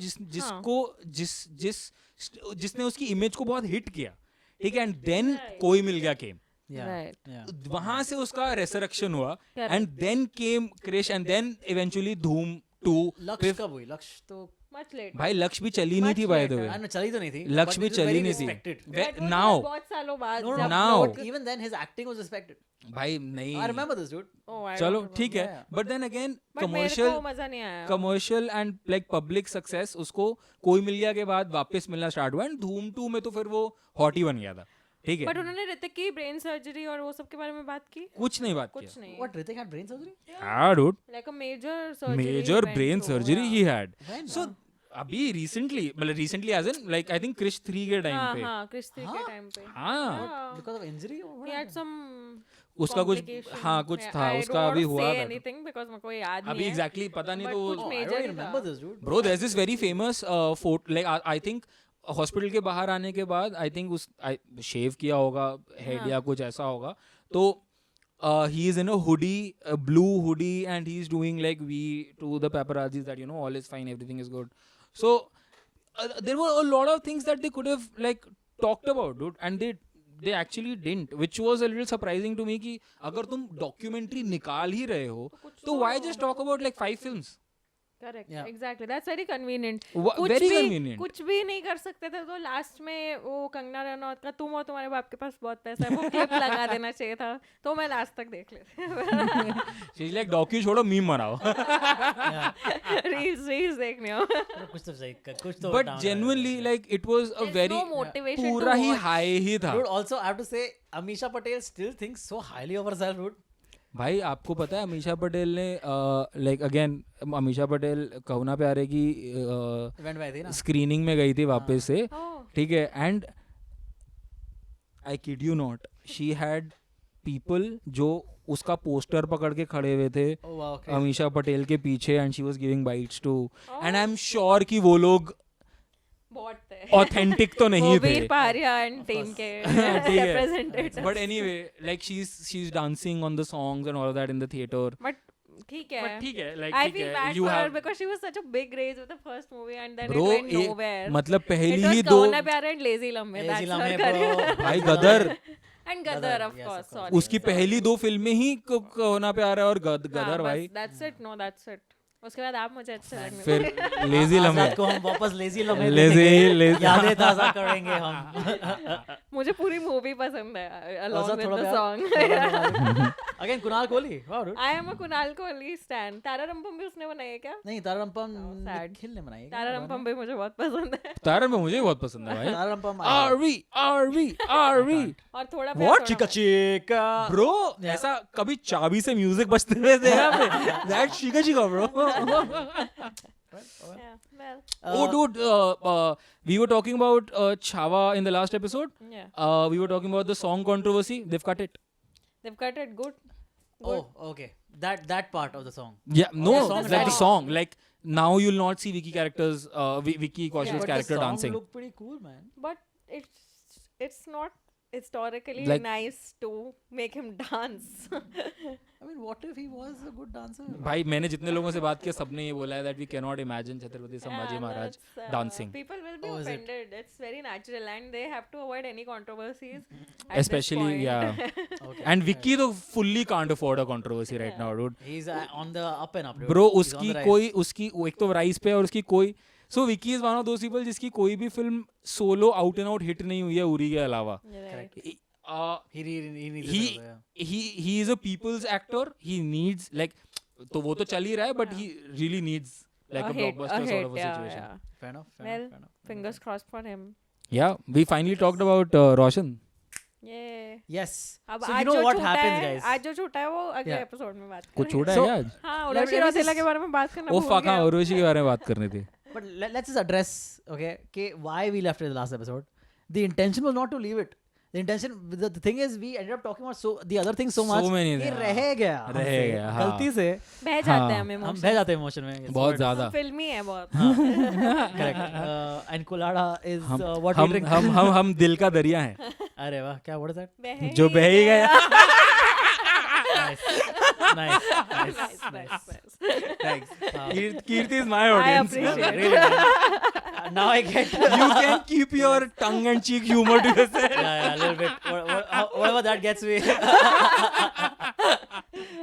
जिसने उसकी इमेज को बहुत हिट किया, ठीक है. एंड देन कोई मिल गया केम, Yeah. Right. Yeah. वहां से उसका रेसरेक्शन हुआ, Correct. And then came Krrish, and then eventually Dhoom 2. लक्ष्य कब हुई? लक्ष्य तो Much late. भाई लक्ष्य भी चली नहीं Much थी बाय द later. वे. चली तो नहीं थी. लक्ष्य but भी it was चली very नहीं थी. respected. That was नाउ बहुत सालों बाद No, no, जब now. लोग- But even then, his acting was respected. भाई नहीं. I remember this, dude. Oh, I चलो don't remember. ठीक है, Yeah. But then again But मेरे कमर्शियल को मजा नहीं आया। Commercial and like public success उसको कोई मिल गया के बाद वापस मिलना स्टार्ट हुआ, एंड धूम 2 में तो फिर वो हॉट ही बन गया था, ठीक बट है. उन्होंने ऋतिक की ब्रेन सर्जरी और वो सब के बारे में बात की? कुछ नहीं बात कुछ किया. नहीं। What, Hrithik had brain surgery? हाँ dude, Like a major surgery. Major went brain through, surgery yeah. He had. When? So अभी रिसेंटली, मतलब recently as in like I think Krrish 3 के टाइम हाँ पे. हाँ, क्रिश 3 के हाँ? टाइम पे। हाँ हाँ। Because of injury or what? He had happened? some उसका कुछ, complication. हाँ कुछ Yeah, था I उसका, don't अभी want to हुआ say था anything because मेरे को याद अभी नहीं है। एग्जैक्टली पता नहीं. But तो कुछ Oh, I major don't he remember था। this, dude. Bro there is this very famous photo, like I think hospital के बाहर आने के बाद आई थिंक उस शेव किया होगा हेड हाँ। या कुछ ऐसा होगा, तो he is in a hoodie, a blue hoodie, and he's doing like V to the paparazzis that all is fine, everything is good. So there were a lot of things that they could have like talked about, dude, and they actually didn't, which was a little surprising to me कि अगर तुम documentary निकाल ही रहे हो तो why just talk about like 5 films? Correct Yeah. Exactly that's very convenient Very convenient. कुछ भी नहीं कर सकते थे तो लास्ट में वो कंगना रनौत का तुम और तुम्हारे बाप के पास बहुत पैसा है वो क्लिप लगा देना चाहिए था तो मैं लास्ट तक देख लेती She's like docu छोड़ो meme बनाओ. रील्स देखने हो कुछ तो सही कुछ तो But down genuinely like it was a There's very no motivation to पूरा ही watch. high ही था. Dude, also I have to say, Amisha Patel still thinks so highly of herself, dude. भाई आपको पता है अमीषा पटेल ने लाइक अगेन अमीषा पटेल कहना प्यारे की Event में आई थी ना. स्क्रीनिंग में गई थी वापस से Oh. ठीक है and I kid you not she had people जो उसका पोस्टर पकड़ के खड़े हुए थे Oh wow, okay. Amisha Patel के पीछे and she was giving bites to and I am sure कि वो लोग बहुत थे ऑथेंटिक तो नहीं थे वीर पारिया एंड टीम के ठीक है representatives. But anyway like she's dancing on the songs and all of that in the theater But ठीक है but ठीक है like I ठीक feel है bad you for her have because she was such a big raise with the first movie and then Bro, it went ये nowhere. मतलब पहली It was ही दो Kauna Pyare and Lazy Lambe. Lazy That's Lambe, her career. bro. भाई गदर And Gadar, of yes, course. of course. Sorry. उसकी पहली 2 फिल्में ही होना पे आ रहा है और गदर हाँ, भाई बस that's it. No, that's it. उसके बाद आप मुझे अच्छे लगने फिर लगे। लेजी लम्हे आजाद को हम वापस लेजी लम्हे Lazy- यादें ताज़ा करेंगे हम. मुझे पूरी मूवी पसंद है along Also, with थोड़ा the प्यार- song. Again, Kunal Kohli. Wow, dude. I am a Kunal Kohli stan. तारा रंपम भी उसने बनाई है क्या? नहीं, तारा रंपम sad. निखिल ने बनाई है. तारा रंपम भी मुझे बहुत पसंद है। तारन में मुझे भी बहुत पसंद है भाई तारा रंपम. RV और थोड़ा What? Chica chica. ब्रो ऐसा कभी चाबी से म्यूजिक बजते हुए देखा आपने दैट शिका bro Yeah, well, oh dude we were talking about Chhawa in the last episode yeah. we were talking about the song controversy they've cut it They've cut it good. Oh, okay. That part of the song. yeah no The song like the is song like now you'll not see Vicky characters Vicky Kaushal But the character song dancing looked pretty cool, man. But it's not historically Like- nice to make him dance. I mean, what if he was a good dancer? भाई मैंने जितने लोगों से बात किया सबने ये बोला है that we cannot imagine Chhatrapati Sambhaji Yeah, Maharaj that's, dancing People will be Oh, is it? offended. It's very natural, and they have to avoid any controversies. At this especially point. yeah Okay. and Vicky तो fully can't afford a controversy right now dude He's on the up and up, dude. Bro He's on उसकी the rise. कोई उसकी वो एक तो rice पे है और उसकी कोई so Vicky is one of those people जिसकी कोई भी film solo out and out hit नहीं हुई है उरी के अलावा You're right. He needs he it, yeah. he is a people's actor he needs like तो वो तो चल ही रहा है but he really needs like a blockbuster sort of a yeah, situation yeah. Fair enough. Well, fingers crossed for him. yeah we finally talked about Roshan Yeah. Yes. अब So आज you know जो what छूटा happens, है, guys. आज जो छूटा है वो अगले Yeah. एपिसोड में बात कुछ करेंगे। छोड़ा है So- क्या आज हाँ Let Urvashi me Rautela just- के बारे में बात करना ओ भूल फका गया। उर्वशी के बारे में बात करनी थी But let's just address, okay, why we left it in the last episode. The intention was not to leave it. The intention, the thing is, we ended up talking about the other things so much. many कि things, रह गया रह हमसे, गया, हाँ। गलती से बह जाते हैं हम हम emotions। बह जाते हैं इमोशन में. It's बहुत word. ज्यादा फिल्मी है बहुत। Correct. And Kulada is what we drink. हम दिल का दरिया हैं अरे वाह, क्या what is that? बह जो बह ही गया Nice. Nice. Nice. Nice, nice, nice. Thanks. Kirti is my I audience appreciate Really, man. Now I get. you can keep your tongue and cheek humor to yourself Yeah, a little bit. Whatever that gets me.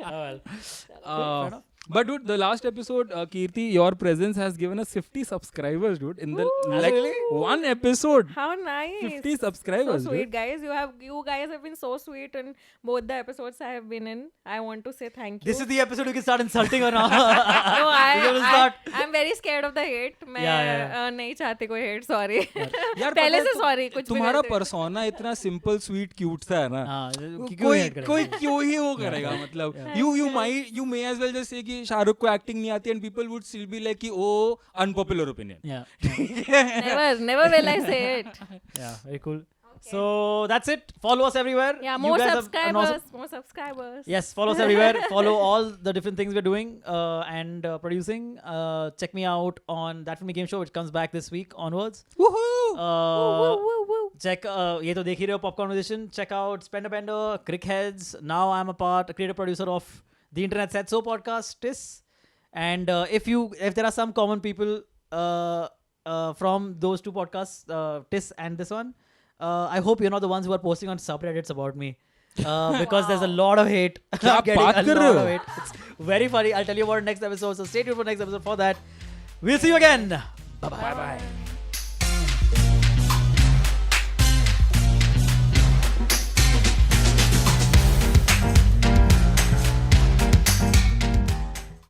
Oh, well. Fair enough. but dude the last episode Kirti your presence has given us 50 subscribers dude in the like Really? one episode How nice. 50 So subscribers sweet, dude. guys. You guys have been so sweet in both the episodes I have been in. I want to say thank you. This is the episode you can start insulting her now. no, Because it's not- I'm very scared of the hate. मैं Yeah. नहीं चाहती कोई hate. Sorry. यार पहले पता है से sorry. कुछ भी तुम्हारा करते। persona इतना simple sweet cute सा है ना हाँ, क्यों कोई hate करेगा? कोई क्यों ही वो करेगा मतलब you may as well just say कि शाहरुख को एक्टिंग नहीं आती and people would still be like कि ओ unpopular opinion Yeah. Never will I say it. Yeah, very cool. So that's it. Follow us everywhere. Yeah, You more guys have an subscribers. awesome- More subscribers. Yes, follow us everywhere. Follow all the different things we're doing and producing. Check me out on That For Me Game Show, which comes back this week onwards. woohoo Uh, Woo, woo, woo. check ये तो देख ही रहे हो Pop Conversation. Check out Spender Bender, Crickheads. Now I'm a creative producer of the Internet Said So podcast, TIS. And if there are some common people from those two podcasts, TIS and this one, I hope you're not the ones who are posting on subreddits about me. Because there's a lot of hate. क्या I'm getting बात a कर रहे lot हो? of hate. It's very funny. I'll tell you about it next episode. So stay tuned for next episode for that. We'll see you again. Bye bye. Bye bye.